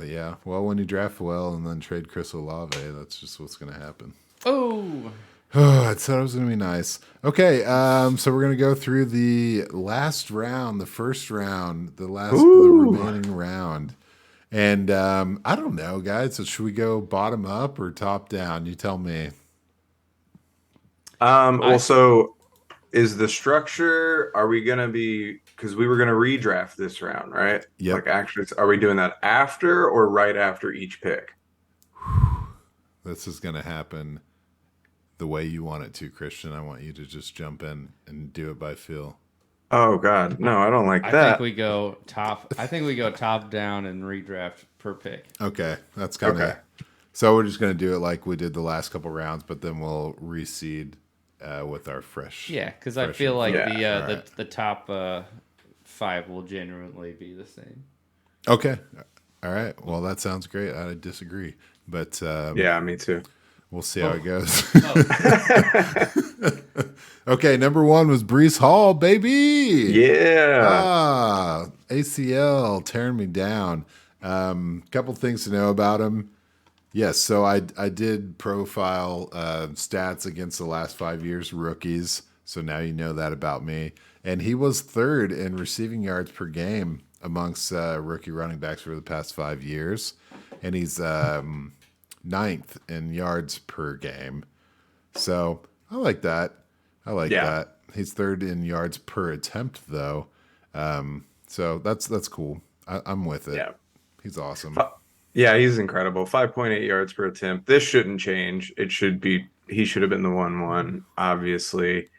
Yeah. Well, when you draft well and then trade Chris Olave, that's just what's going to happen. Oh. I said it was going to be nice. Okay, so we're going to go through the last round, the first round, the remaining round. And I don't know, guys. So should we go bottom up or top down? You tell me. Also, is the structure, are we going to be, because we were going to redraft this round, right? Yep. Like, actually, are we doing that after or right after each pick? This is going to happen the way you want it to, Christian. I want you to just jump in and do it by feel. Oh God, no, I don't like that. I think we go top down and redraft per pick. Okay, that's kind of. Okay. So we're just going to do it like we did the last couple rounds, but then we'll reseed with our fresh. Yeah, because I feel like the top 5 will genuinely be the same. Okay. All right. Well, that sounds great. I disagree, but yeah, me too. We'll see how it goes. Okay, number 1 was Breece Hall, baby. Yeah. ACL tearing me down. Couple things to know about him. Yes, so I did profile stats against the last 5 years rookies. So now you know that about me. And he was 3rd in receiving yards per game amongst rookie running backs for the past 5 years, and he's ninth in yards per game. So I like that. I like that. He's third in yards per attempt, though. So that's cool. I'm with it. Yeah. He's awesome. Yeah, he's incredible. 5.8 yards per attempt. This shouldn't change. He should have been the 1-1, obviously.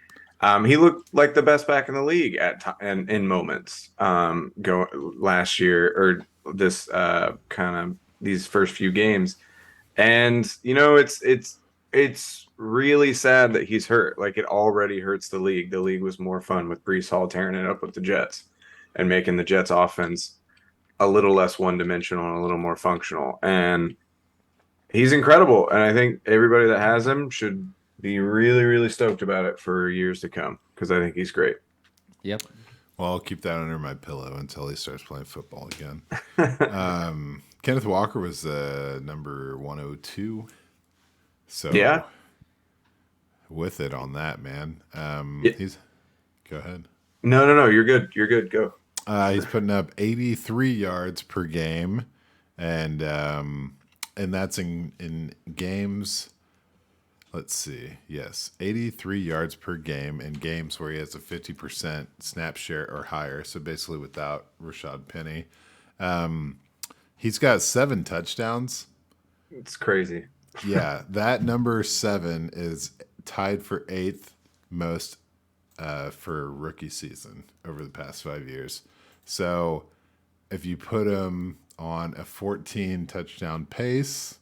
He looked like the best back in the league and in moments. Go last year or this kind of these first few games. And it's really sad that he's hurt. Like, it already hurts the league. The league was more fun with Breece Hall tearing it up with the Jets and making the Jets offense a little less one-dimensional and a little more functional. And he's incredible. And I think everybody that has him should be really, really stoked about it for years to come, because I think he's great. Yep. Well, I'll keep that under my pillow until he starts playing football again. Kenneth Walker was number 102. So yeah, with it on that, man. He's go ahead. No, you're good. You're good. Go. He's putting up 83 yards per game, and that's in games. Let's see. Yes, 83 yards per game in games where he has a 50% snap share or higher. So basically, without Rashad Penny, he's got 7 touchdowns. It's crazy. Yeah, that number 7 is tied for 8th most for rookie season over the past 5 years. So if you put him on a 14 touchdown pace,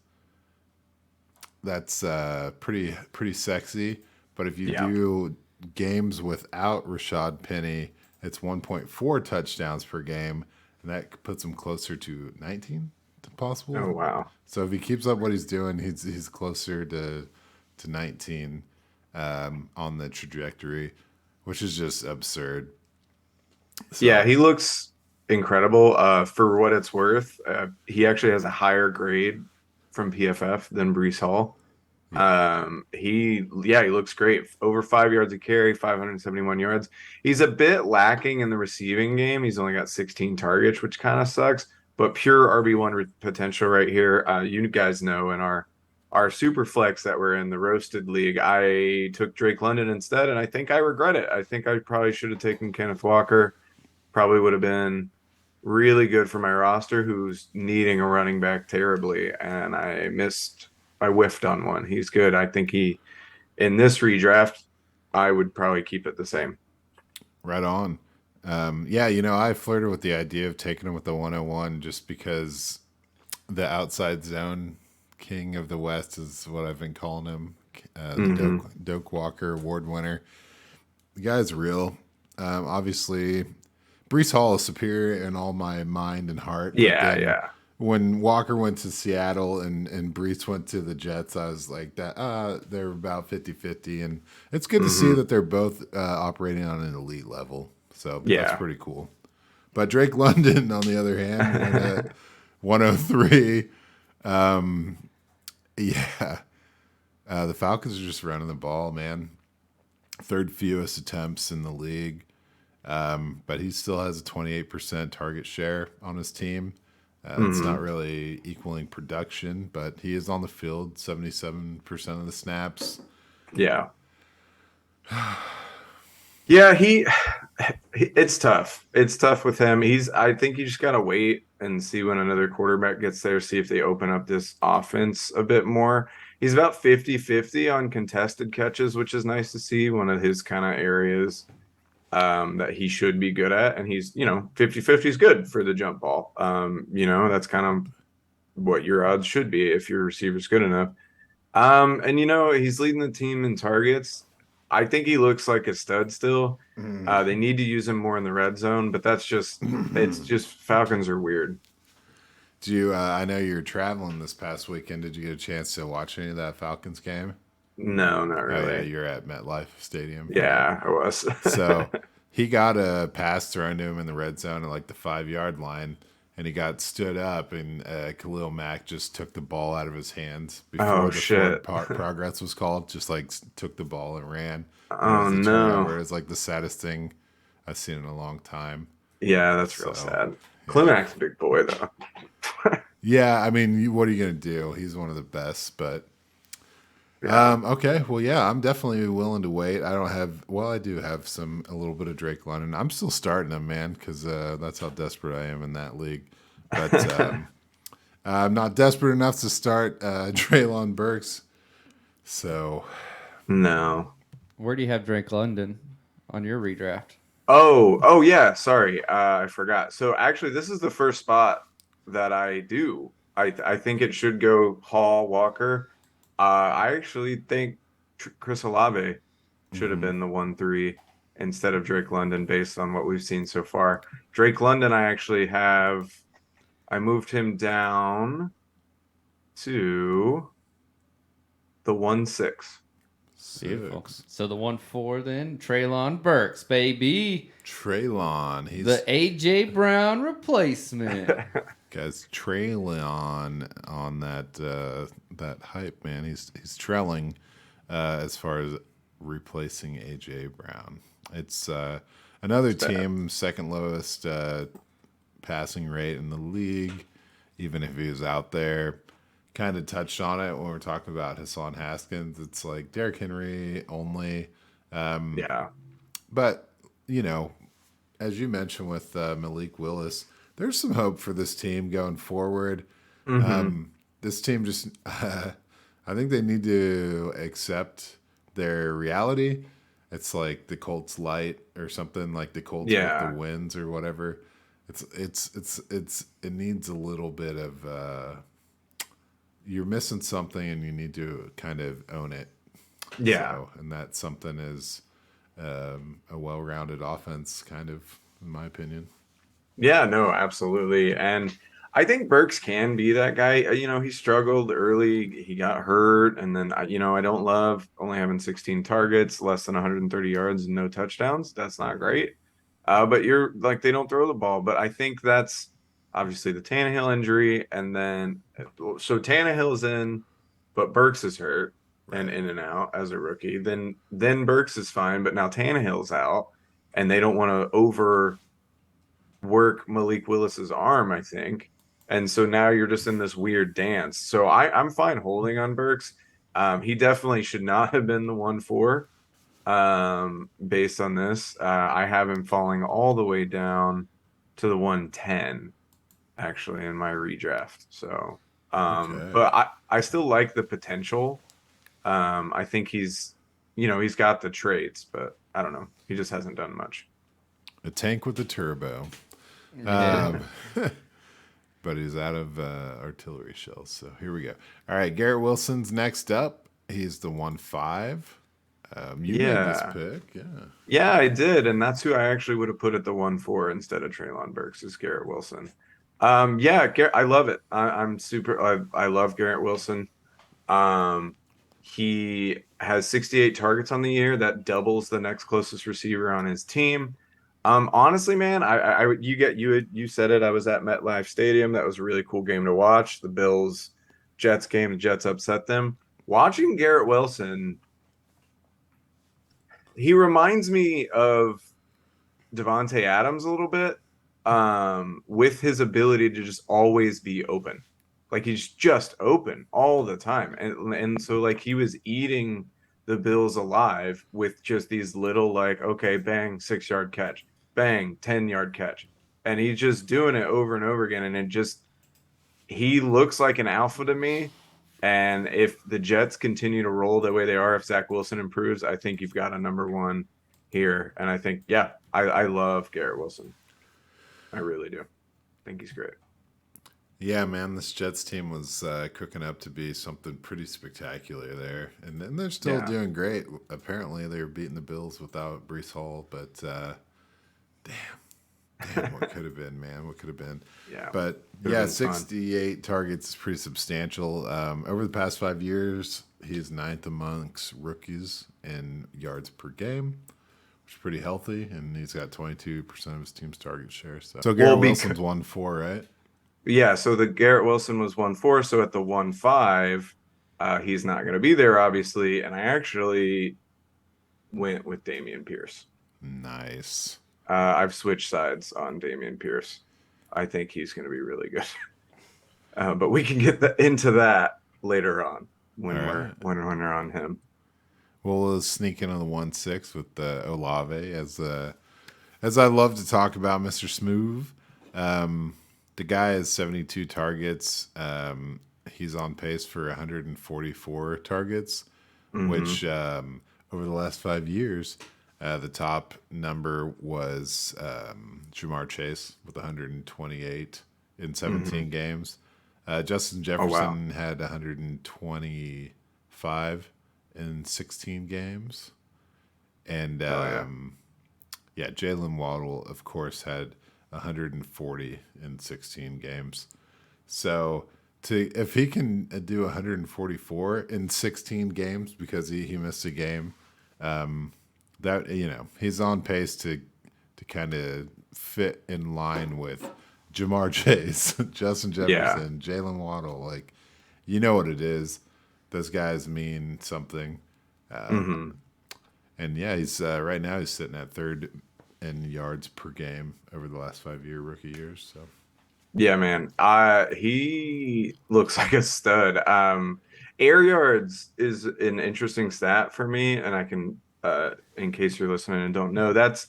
that's pretty sexy. But if you do games without Rashad Penny, it's 1.4 touchdowns per game, and that puts him closer to 19 possible. Oh wow! So if he keeps up what he's doing, he's closer to 19 on the trajectory, which is just absurd. So, yeah, he looks incredible. For what it's worth, he actually has a higher grade from PFF than Breece Hall. He looks great. Over 5 yards a carry, 571 yards. He's a bit lacking in the receiving game. He's only got 16 targets, which kind of sucks. But pure RB1 potential right here. You guys know in our super flex that we're in the roasted league, I took Drake London instead, and I think I regret it. I think I probably should have taken Kenneth Walker. Probably would have been really good for my roster, who's needing a running back terribly, and I whiffed on one. He's good. I think in this redraft, I would probably keep it the same. Right on. I flirted with the idea of taking him with the 101 just because the outside zone king of the West is what I've been calling him. The Doak Walker award winner. The guy's real. Obviously, Breece Hall is superior in all my mind and heart. Yeah. When Walker went to Seattle and Breece went to the Jets, I was like, they're about 50-50. And it's good to see that they're both operating on an elite level. So that's pretty cool. But Drake London, on the other hand, went at 103. The Falcons are just running the ball, man. Third fewest attempts in the league. But he still has a 28% target share on his team. It's not really equaling production, but he is on the field 77% of the snaps. Yeah. Yeah, it's tough. It's tough with him. I think you just got to wait and see when another quarterback gets there, see if they open up this offense a bit more. He's about 50-50 on contested catches, which is nice to see, one of his kind of areas that he should be good at. And he's, 50-50 is good for the jump ball. That's kind of what your odds should be if your receiver's good enough. And he's leading the team in targets. I think he looks like a stud still. They need to use him more in the red zone, but it's just Falcons are weird. Do you? I know you're traveling this past weekend. Did you get a chance to watch any of that Falcons game? No, not really. Oh, yeah, you're at MetLife Stadium. Yeah, I was. So he got a pass thrown to him in the red zone at like the 5-yard line, and he got stood up, and Khalil Mack just took the ball out of his hands before progress was called. Just like took the ball and ran. Oh no! It's like the saddest thing I've seen in a long time. Yeah, that's real So, sad. yeah. Clemac's a big boy though. Yeah, I mean, what are you going to do? He's one of the best, but Yeah. okay. Well, yeah, I'm definitely willing to wait. I don't have, well, I do have a little bit of Drake London. I'm still starting him, man, because that's how desperate I am in that league. But I'm not desperate enough to start Traylon Burks. So, No. Where do you have Drake London on your redraft? Oh yeah, sorry. I forgot. So actually this is the first spot that I do. I think it should go Hall Walker. I actually think Chris Olave should have mhm. been the 1-3 instead of Drake London based on what we've seen so far. Drake London I moved him down to the 1-6. Beautiful. 6. So the 1-4 then, Traylon Burks, baby. Traylon. The A.J. Brown replacement. Guys, Traylon on that hype, man. He's trailing as far as replacing AJ Brown. It's another It's bad. team, second lowest passing rate in the league. Even if he was out there, kind of touched on it when we're talking about Hassan Haskins. It's like Derrick Henry only, Yeah. but you know, as you mentioned with Malik Willis, there's some hope for this team going forward. Hmm. This team just, I think they need to accept their reality. It's like the Colts light or something, like the Colts with the Yeah. wins or whatever. It needs a little bit of you're missing something and you need to kind of own it. Yeah. So, and that something is a well-rounded offense, kind of, in my opinion. Yeah, no, absolutely. And I think Burks can be that guy. He struggled early. He got hurt. And then, I don't love only having 16 targets, less than 130 yards, and no touchdowns. That's not great. But you're like, they don't throw the ball. But I think that's obviously the Tannehill injury. And then, so Tannehill's in, but Burks is hurt and Right. in and out as a rookie. Then Burks is fine, but now Tannehill's out. And they don't want to work Malik Willis's arm, I think. And so now you're just in this weird dance. So I'm fine holding on Burks. He definitely should not have been the 1-4 based on this. I have him falling all the way down to the 110 actually in my redraft. So, Okay. but I still like the potential. I think he's got the traits, but I don't know. He just hasn't done much. A tank with a turbo. Yeah. But he's out of artillery shells. So here we go. All right, Garrett Wilson's next up. He's the 1-5. You made this Yeah. pick, yeah. Yeah, I did, and that's who I actually would have put at the 1-4 instead of Traylon Burks is Garrett Wilson. Yeah, I love it. I'm super. I love Garrett Wilson. Um, he has 68 targets on the year. That doubles the next closest receiver on his team. Honestly, man, you said it. I was at MetLife Stadium. That was a really cool game to watch. The Bills Jets game. The Jets upset them. Watching Garrett Wilson, he reminds me of Devonte Adams a little bit, with his ability to just always be open. Like he's just open all the time. And so like he was eating the Bills alive with just these little like, okay, bang, 6-yard catch, bang, 10-yard catch. And he's just doing it over and over again. And he looks like an alpha to me. And if the Jets continue to roll the way they are, if Zach Wilson improves, I think you've got a number one here. And I think, yeah, I love Garrett Wilson. I really do. I think he's great. Yeah, man, this Jets team was cooking up to be something pretty spectacular there. And then they're still Yeah. doing great. Apparently, they were beating the Bills without Brees Hall, but damn, what could have been, man? What could have been? Yeah. But Could yeah, have been fun. 68 targets is pretty substantial. Over the past 5 years, he's ninth amongst rookies in yards per game, which is pretty healthy. And he's got 22% of his team's target share. So Well, Garrett Wilson's 1-4, right? yeah, so the Garrett Wilson was 1-4. So at the 1-5, he's not going to be there, obviously. And I actually went with Damian Pierce. Nice. I've switched sides on Dameon Pierce. I think he's going to be really good. But we can get into that later on when All we're right. when we're on him. We'll sneak in on the 1-6 with Olave as I love to talk about Mr. Smooth. The guy has 72 targets. He's on pace for 144 targets, which over the last 5 years, the top number was Jamar Chase with 128 in 17 games. Justin Jefferson had 125 in 16 games. And Jalen Waddle, of course, had 140 in 16 games. So if he can do 144 in 16 games because he missed a game, that he's on pace to kind of fit in line with Jamar Chase, Justin Jefferson, Jalen Waddle. Like, you know what it is. Those guys mean something. And he's right now he's sitting at third in yards per game over the last 5 rookie years. So yeah, man, he looks like a stud. Air yards is an interesting stat for me, and I can, in case you're listening and don't know, that's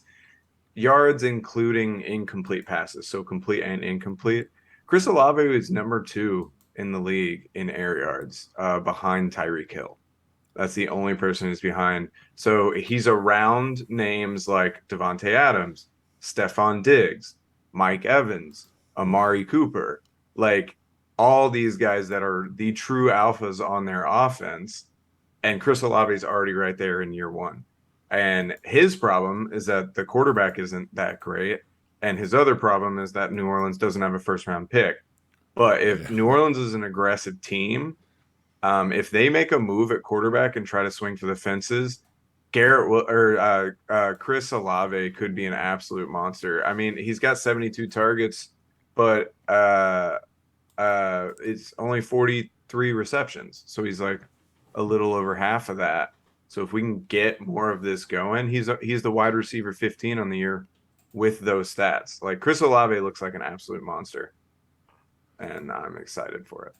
yards including incomplete passes, so complete and incomplete. Chris Olave is number 2 in the league in air yards, behind Tyreek Hill. That's the only person who's behind. So he's around names like Devontae Adams, Stephon Diggs, Mike Evans, Amari Cooper, like all these guys that are the true alphas on their offense. And Chris Olave is already right there in year 1. And his problem is that the quarterback isn't that great. And his other problem is that New Orleans doesn't have a first-round pick. But if New Orleans is an aggressive team, if they make a move at quarterback and try to swing for the fences, Chris Olave could be an absolute monster. I mean, he's got 72 targets, but it's only 43 receptions. So he's like a little over half of that. So if we can get more of this going, he's the wide receiver 15 on the year with those stats. Like, Chris Olave looks like an absolute monster, and I'm excited for it.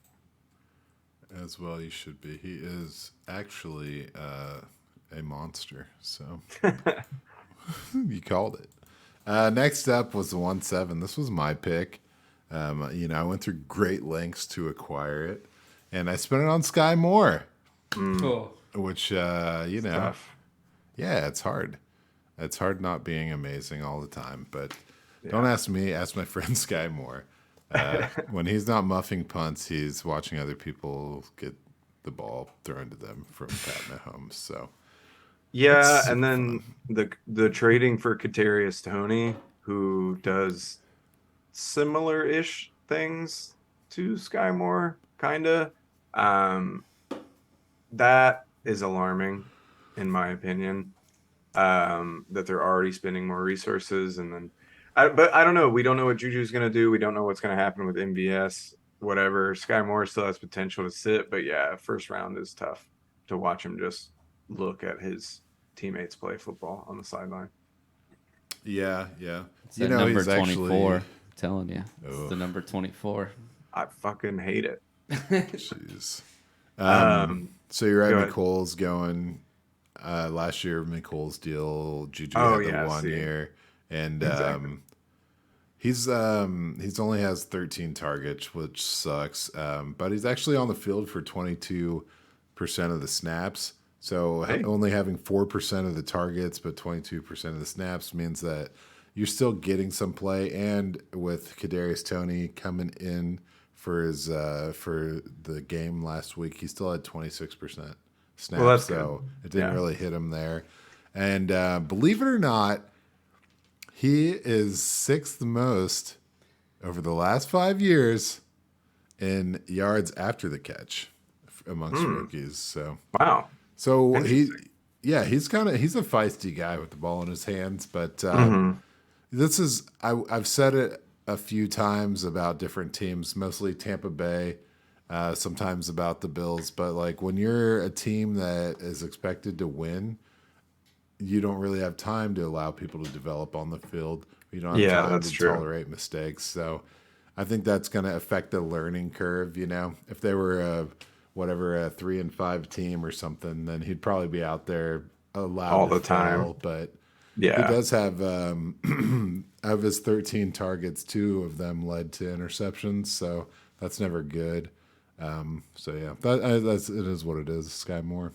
As well, you should be. He is actually a monster. So you called it. Next up was the 1-7. This was my pick. I went through great lengths to acquire it, and I spent it on Sky Moore. Cool. Which Tough. Yeah, it's hard. It's hard not being amazing all the time. But don't ask me. Ask my friend Sky Moore. When he's not muffing punts, he's watching other people get the ball thrown to them from Pat Mahomes. So yeah, and then the trading for Kadarius Toney, who does similar-ish things to Sky Moore, kinda. That is alarming, in my opinion. That they're already spending more resources, and then. But I don't know. We don't know what Juju's going to do. We don't know what's going to happen with MVS, whatever. Sky Moore still has potential to sit, but yeah, first round is tough to watch him just look at his teammates play football on the sideline. Yeah. It's number he's 24. Actually... I'm telling you. It's the number 24. I fucking hate it. Jeez. So you're right, McColl's going. Last year, McColl's deal, Juju had the 1 year. And exactly. He's only has 13 targets, which sucks. But he's actually on the field for 22% of the snaps. So only having 4% of the targets, but 22% of the snaps means that you're still getting some play. And with Kadarius Toney coming in for his for the game last week, he still had 26% snaps. Well, that's so good. It didn't really hit him there. And believe it or not, he is 6th most over the last 5 years in yards after the catch amongst rookies. So wow. So he's a feisty guy with the ball in his hands. But this is I've said it a few times about different teams, mostly Tampa Bay, sometimes about the Bills. But like when you're a team that is expected to win, you don't really have time to allow people to develop on the field. You don't have Yeah, time that's to true. tolerate mistakes. So I think that's going to affect the learning curve. If they were a 3-5 team or something, then he'd probably be out there allowed All to the time. fail. But Yeah. he does have of his 13 targets, 2 of them led to interceptions. So that's never good. So yeah, it is what it is. Sky Moore.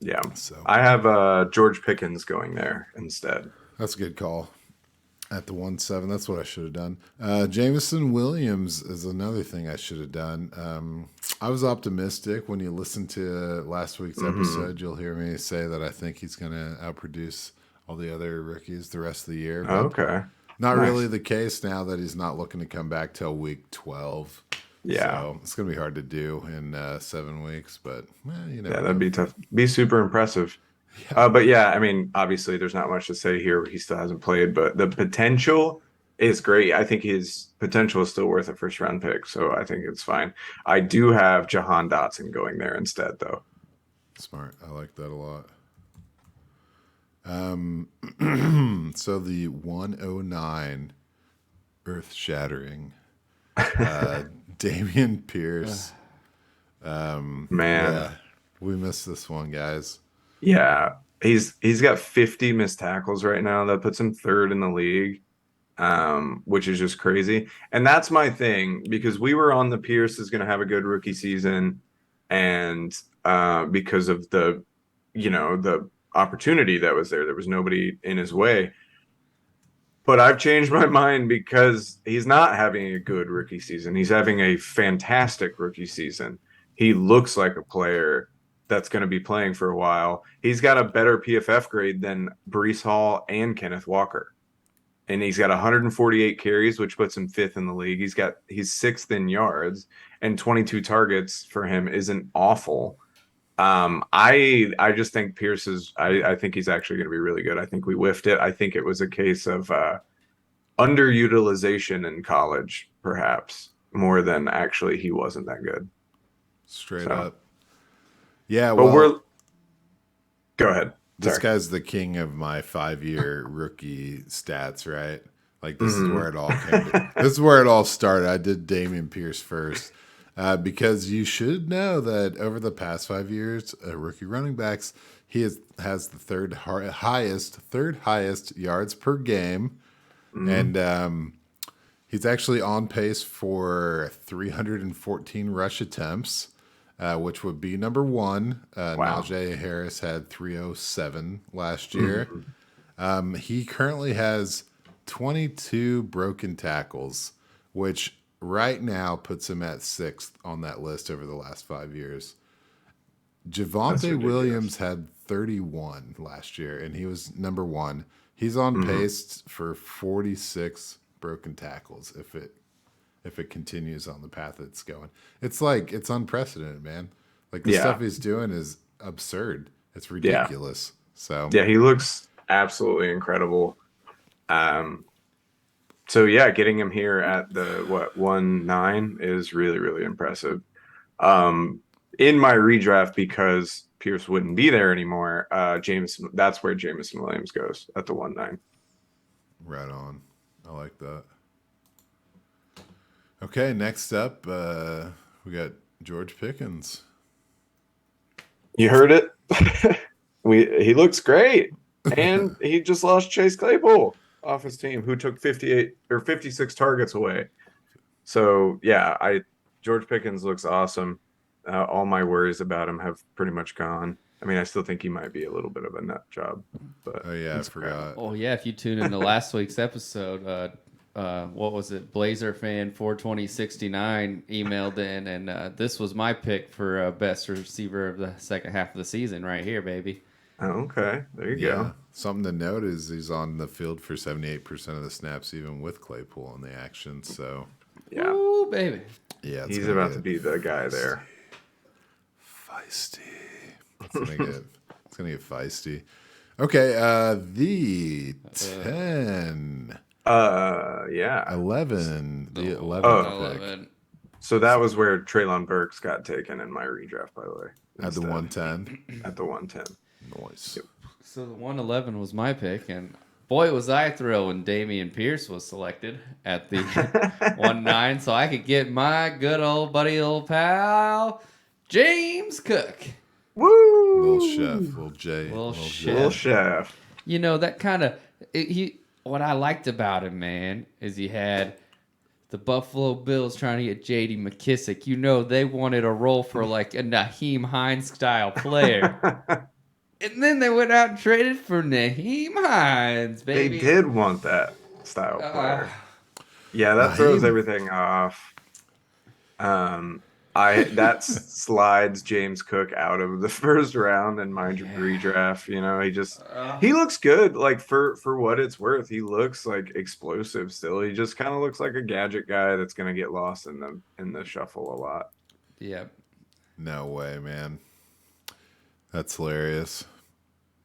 Yeah. So I have George Pickens going there instead. that's a good call. At the 1-7, that's what I should have done. Jameson Williams is another thing I should have done. I was optimistic. When you listen to last week's episode, you'll hear me say that I think he's going to outproduce all the other rookies the rest of the year. But Okay. not Nice. really the case now that he's not looking to come back till week 12. Yeah. So it's going to be hard to do in 7 weeks, but you never Yeah, that'd know. be tough. Be super impressive. But yeah, I mean, obviously, there's not much to say here. He still hasn't played, but the potential is great. I think his potential is still worth a first round pick, so I think it's fine. I do have Jahan Dotson going there instead, though. Smart. I like that a lot. So the 109 earth shattering Damian Pierce. Man, Yeah, we missed this one, guys. yeah, he's got 50 missed tackles right now. That puts him third in the league, which is just crazy. And that's my thing because we were on the Pierce is going to have a good rookie season, and because of the opportunity that was there was nobody in his way. But I've changed my mind because he's not having a good rookie season. He's having a fantastic rookie season. He looks like a player that's going to be playing for a while. He's got a better PFF grade than Breece Hall and Kenneth Walker. And he's got 148 carries, which puts him 5th in the league. He's 6th in yards, and 22 targets for him isn't awful. I just think Pierce is. I think he's actually going to be really good. I think we whiffed it. I think it was a case of underutilization in college, perhaps more than actually he wasn't that good. Straight up. Yeah, but well, go ahead. This guy's the king of my 5-year rookie stats, right? Like this is where it all came. This is where it all started. I did Damian Pierce first. Because you should know that over the past 5 years, rookie running backs, he has the third highest yards per game, and he's actually on pace for 314 rush attempts, which would be number 1. Wow. Najee Harris had 307 last year. He currently has 22 broken tackles, which right now puts him at 6th on that list over the last 5 years. Javonte Williams had 31 last year, and he was number 1. He's on pace for 46 broken tackles if it continues on the path it's going. It's unprecedented, man. Like the stuff he's doing is absurd. It's ridiculous. So yeah, he looks absolutely incredible. So yeah, getting him here at the 1-9 is really, really impressive. In my redraft, because Pierce wouldn't be there anymore, that's where Jameson Williams goes at the 1-9. Right on. I like that. Okay, next up, we got George Pickens. You heard it. He looks great, and he just lost Chase Claypool off his team, who took 58 or 56 targets away. So yeah, George Pickens looks awesome. All my worries about him have pretty much gone. I mean, I still think he might be a little bit of a nut job. But Oh yeah, I forgot. Oh yeah, if you tune into last week's episode, what was it? Blazer fan 42069 emailed in, and this was my pick for best receiver of the second half of the season, right here, baby. Oh, okay, there you go. Something to note is he's on the field for 78% of the snaps, even with Claypool on the action. So Yeah, Ooh, baby. yeah, he's about to be the guy there. Feisty. It's gonna get feisty. Okay, the 10. Yeah. 11. The 11th pick. 11. So that was where Treylon Burks got taken in my redraft, by the way. At the instead. 110. At the 110. Nice. So the 111 was my pick, and boy, was I thrilled when Damian Pierce was selected at the 1-9, so I could get my good old buddy, old pal, James Cook. Woo! Little chef, little J, Little Little chef. chef. You know, that kind of what I liked about him, man, is he had the Buffalo Bills trying to get J.D. McKissick. You know, they wanted a role for like a Naheem Hines style player. And then they went out and traded for Naheem Hines, baby. They did want that style player. Yeah, that Naheem. throws everything off. That slides James Cook out of the first round in my redraft. You know, he looks good. Like for what it's worth, he looks like explosive still. He just kind of looks like a gadget guy that's gonna get lost in the shuffle a lot. Yeah. No way, man. That's hilarious.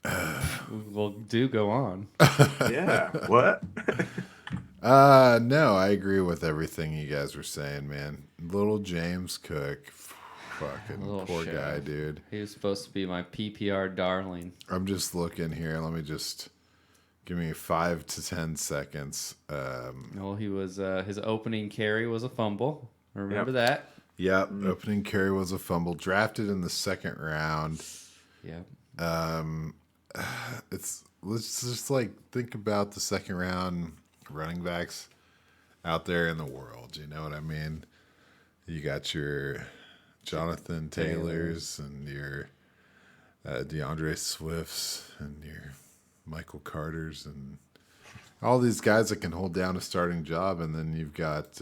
Well, do go on. Yeah. What? No, I agree with everything you guys were saying, man. Little James Cook. Fucking Little poor chef. guy, dude. He was supposed to be my PPR darling. I'm just looking here. Let me just give me 5 to 10 seconds. Well, he was his opening carry was a fumble. Remember that? Yep, opening carry was a fumble. Drafted in the second round. Yeah. Let's just like think about the second round running backs out there in the world. You know what I mean? You got your Jonathan Taylors and your DeAndre Swifts and your Michael Carters and all these guys that can hold down a starting job. And then you've got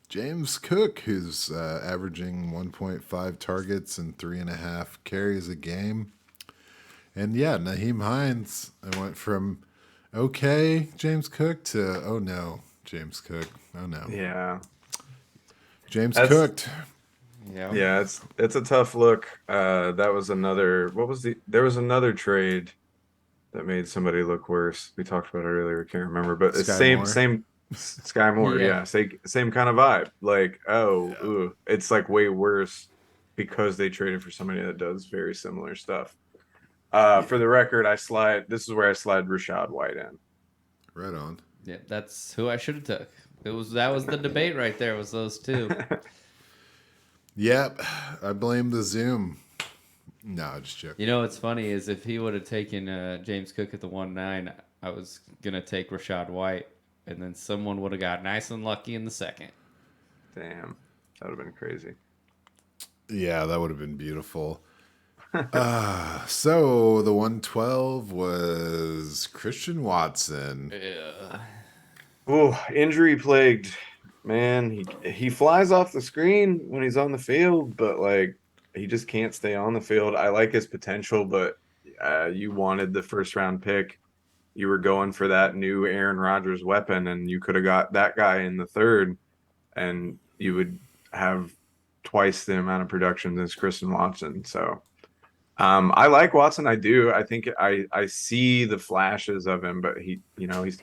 James Cook, who's averaging 1.5 targets and 3.5 carries a game. And yeah, Naheem Hines, I went from okay James Cook to oh no James Cook. Oh no. Yeah. James cooked. Yeah, it's a tough look. That was another. There was another trade that made somebody look worse. We talked about it earlier. I can't remember, but it's same Sky Moore. Yeah, same kind of vibe. Like, ooh, it's like way worse because they traded for somebody that does very similar stuff. For the record, this is where I slide Rashad White in. Right on. Yeah, that's who I should have took. That was the debate right there, was those two. Yep. I blame the Zoom. No, just joking. You know what's funny is if he would have taken James Cook at the 1-9, I was gonna take Rashad White, and then someone would have got nice and lucky in the second. Damn, that would have been crazy. Yeah, that would have been beautiful. So the 112 was Christian Watson. Yeah. Oh, injury plagued, man. He flies off the screen when he's on the field, but like he just can't stay on the field. I like his potential, but you wanted the first round pick. You were going for that new Aaron Rodgers weapon, and you could have got that guy in the third, and you would have twice the amount of production as Christian Watson. So I like Watson. I do. I think I see the flashes of him, but he's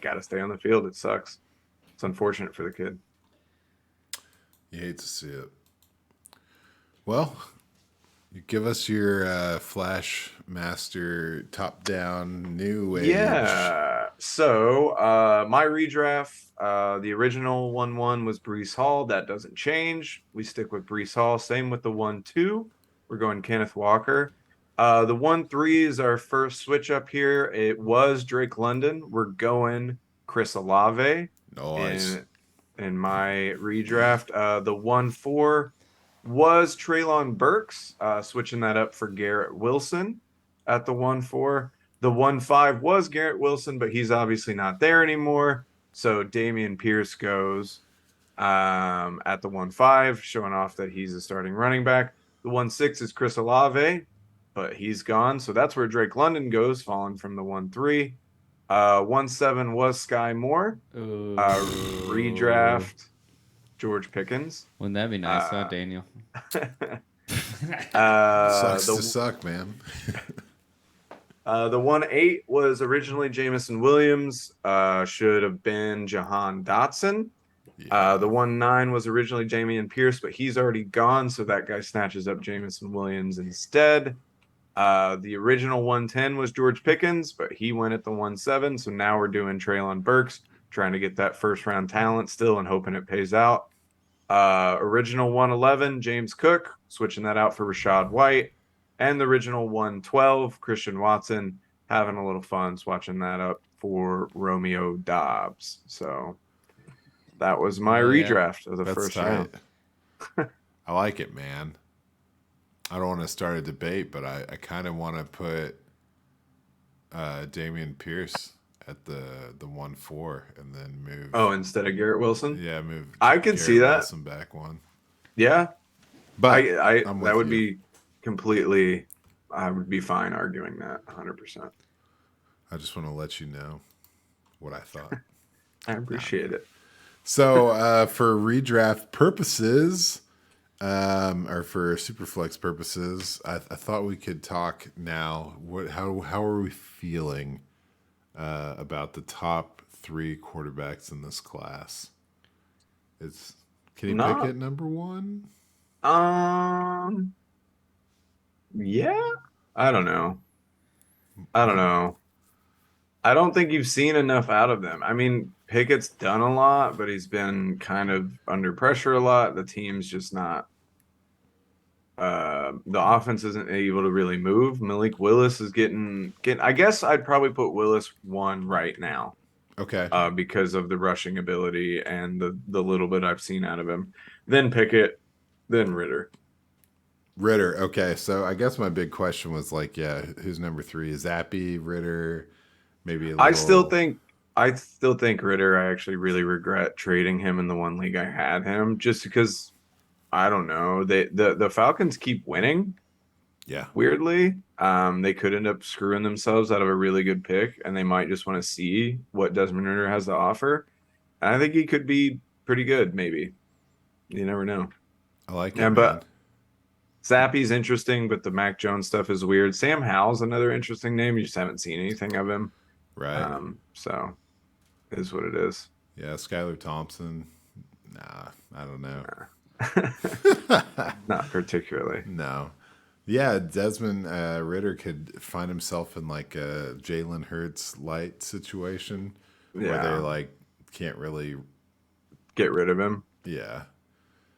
got to stay on the field. It sucks. It's unfortunate for the kid. You hate to see it. Well, you give us your Flash Master top-down new age. Yeah. So my redraft, the original 1-1 was Breece Hall. That doesn't change. We stick with Breece Hall. Same with the 1-2. We're going Kenneth Walker. The 1-3 is our first switch up here. It was Drake London. We're going Chris Olave. Nice. In my redraft. The 1-4 was Treylon Burks, switching that up for Garrett Wilson at the 1-4. The 1-5 was Garrett Wilson, but he's obviously not there anymore. So Dameon Pierce goes at the 1-5, showing off that he's a starting running back. The 1-6 is Chris Olave, but he's gone. So that's where Drake London goes, falling from the 1-3. 1-7 was Sky Moore. Redraft George Pickens. Wouldn't that be nice, huh, Daniel? Sucks to suck, man. The 1-8 was originally Jamison Williams. Should have been Jahan Dotson. Yeah. The 1-9 was originally Jamian Pierce, but he's already gone, so that guy snatches up Jamison Williams instead. The original 110 was George Pickens, but he went at the 1-7. So now we're doing Treylon Burks, trying to get that first round talent still and hoping it pays out. Original 111, James Cook, switching that out for Rashad White. And the original 112, Christian Watson, having a little fun swatching that up for Romeo Dobbs. So that was my redraft of the That's first tight. round. I like it, man. I don't want to start a debate, but I kind of want to put Damian Pierce at the 1-4 and then move. Oh, instead of Garrett Wilson? Yeah, move. I could see that. Wilson back one. Yeah, but that would be completely. I would be fine arguing that 100%. I just want to let you know what I thought. I appreciate it. So for redraft purposes, or for Superflex purposes, I thought we could talk now. How are we feeling about the top 3 quarterbacks in this class? Can you pick it number 1? Yeah. I don't know. I don't think you've seen enough out of them. I mean, Pickett's done a lot, but he's been kind of under pressure a lot. The team's just not. The offense isn't able to really move. Malik Willis is getting. I guess I'd probably put Willis 1 right now. Okay. Because of the rushing ability and the little bit I've seen out of him. Then Pickett, then Ritter. Okay. So I guess my big question was like, who's number 3? Zappy, Ritter, maybe a little... I still think Ritter. I actually really regret trading him in the one league I had him, just because I don't know. The Falcons keep winning. Yeah. Weirdly. They could end up screwing themselves out of a really good pick, and they might just want to see what Desmond Ritter has to offer. And I think he could be pretty good, maybe. You never know. I like it. But Zappy's interesting, but the Mac Jones stuff is weird. Sam Howell's another interesting name. You just haven't seen anything of him. Right. So it is what it is. Yeah, Skylar Thompson. Nah, I don't know. Not particularly. No. Yeah, Desmond Ritter could find himself in like a Jalen Hurts light situation where they like can't really get rid of him. Yeah.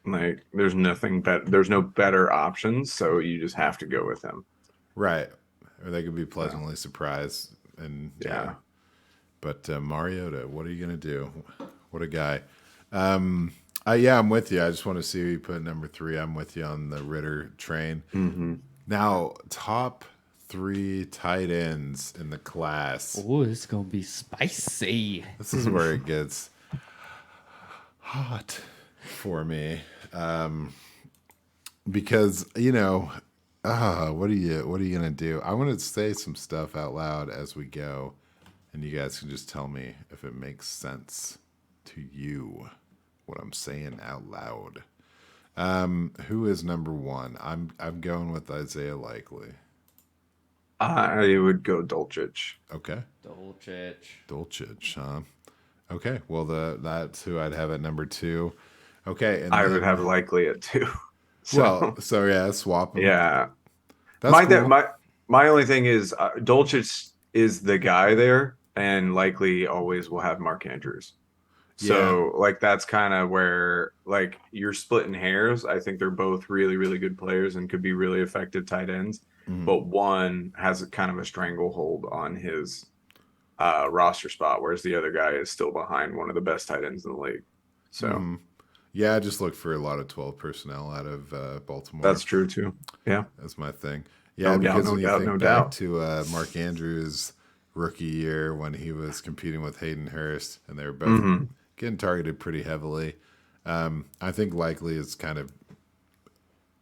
Like there's nothing better. There's no better options, so you just have to go with him. Right. Or they could be pleasantly surprised. And yeah. But Mariota, what are you gonna do? What a guy. I'm with you. I just want to see who you put number 3. I'm with you on the Ritter train. Mm-hmm. Now, top 3 tight ends in the class. Oh, it's gonna be spicy. This is where it gets hot for me, because what are you gonna do? I want to say some stuff out loud as we go, and you guys can just tell me if it makes sense to you. What I'm saying out loud. Who is number 1? I'm going with Isaiah Likely. I would go Dolchich. Okay. Dolchich, huh? Okay. Well, that's who I'd have at number 2. Okay. And I would have Likely at 2. So swap them. Yeah. That's cool. My only thing is Dolchich is the guy there, and Likely always will have Mark Andrews. So, that's kind of where, you're splitting hairs. I think they're both really, really good players and could be really effective tight ends. Mm-hmm. But one has kind of a stranglehold on his roster spot, whereas the other guy is still behind one of the best tight ends in the league. So, I just look for a lot of 12 personnel out of Baltimore. That's true, too. Yeah. That's my thing. Yeah, because when you think back to Mark Andrews' rookie year when he was competing with Hayden Hurst, and they were both getting targeted pretty heavily. I think Likely has kind of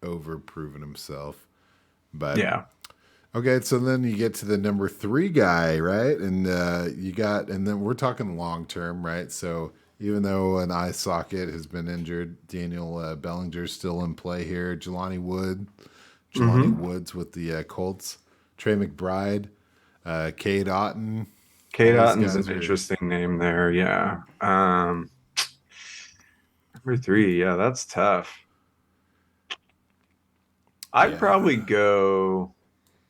overproven himself. But yeah. Okay, so then you get to the number 3 guy, right? And and then we're talking long term, right? So even though an eye socket has been injured, Daniel Bellinger's still in play here. Jelani Woods with the Colts. Trey McBride, Cade Otton. Cade Otton's an interesting name there, yeah. Number 3, yeah, that's tough. I'd probably go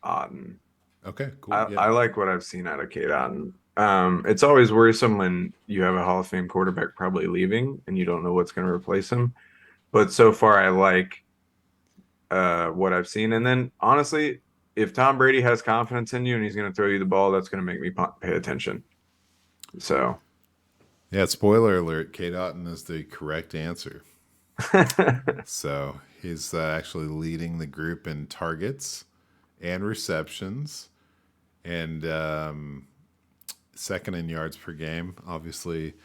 Otten. Okay, cool. I like what I've seen out of Cade Otten. It's always worrisome when you have a Hall of Fame quarterback probably leaving and you don't know what's going to replace him. But so far, I like what I've seen. And then, honestly, if Tom Brady has confidence in you and he's going to throw you the ball, that's going to make me pay attention. So, yeah. Spoiler alert: Cade Otten is the correct answer. So he's actually leading the group in targets and receptions, and second in yards per game. Obviously,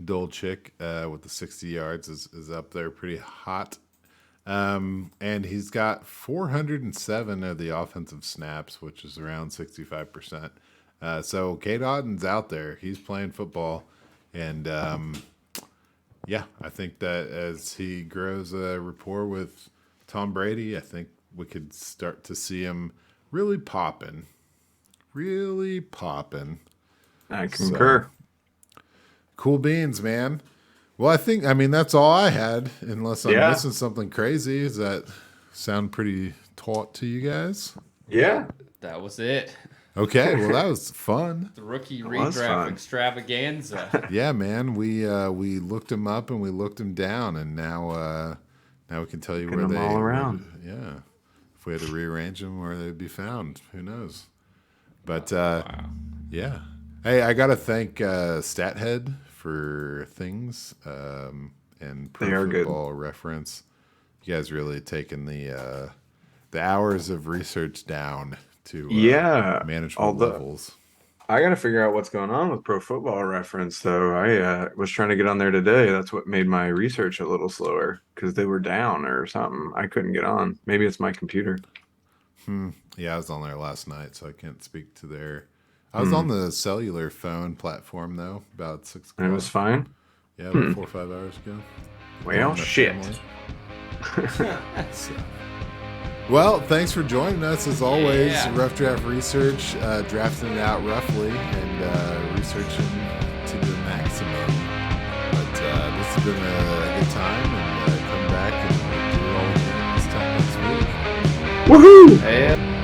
Dolchik with the 60 yards is up there pretty hot. And he's got 407 of the offensive snaps, which is around 65%. So Cade Otten's out there. He's playing football. And yeah, I think that as he grows a rapport with Tom Brady, I think we could start to see him really popping. Really popping. I concur. So, cool beans, man. Well, I mean, that's all I had, unless I'm missing something crazy. Does that sound pretty taut to you guys? Yeah. That was it. Okay, well, that was fun. The rookie redraft extravaganza. Yeah, man, we looked him up and we looked him down, and now we can tell you where they all around. Yeah, if we had to rearrange them, where they'd be found, who knows? But yeah, hey, I gotta thank StatHead for things and Pro Football Reference. You guys really taken the hours of research down to manageable levels. I got to figure out what's going on with Pro Football Reference, though. I was trying to get on there today. That's what made my research a little slower because they were down or something. I couldn't get on. Maybe it's my computer. Yeah, I was on there last night, so I can't speak to their. I was on the cellular phone platform though, about 6 o'clock. And it was fine. Yeah, about 4 or 5 hours ago. Well, shit. So. Well, thanks for joining us as always. Rough Draft Research, drafting it out roughly and researching to the maximum. But this has been a good time, and come back and we'll do it all again this time next week. Woohoo! Hey.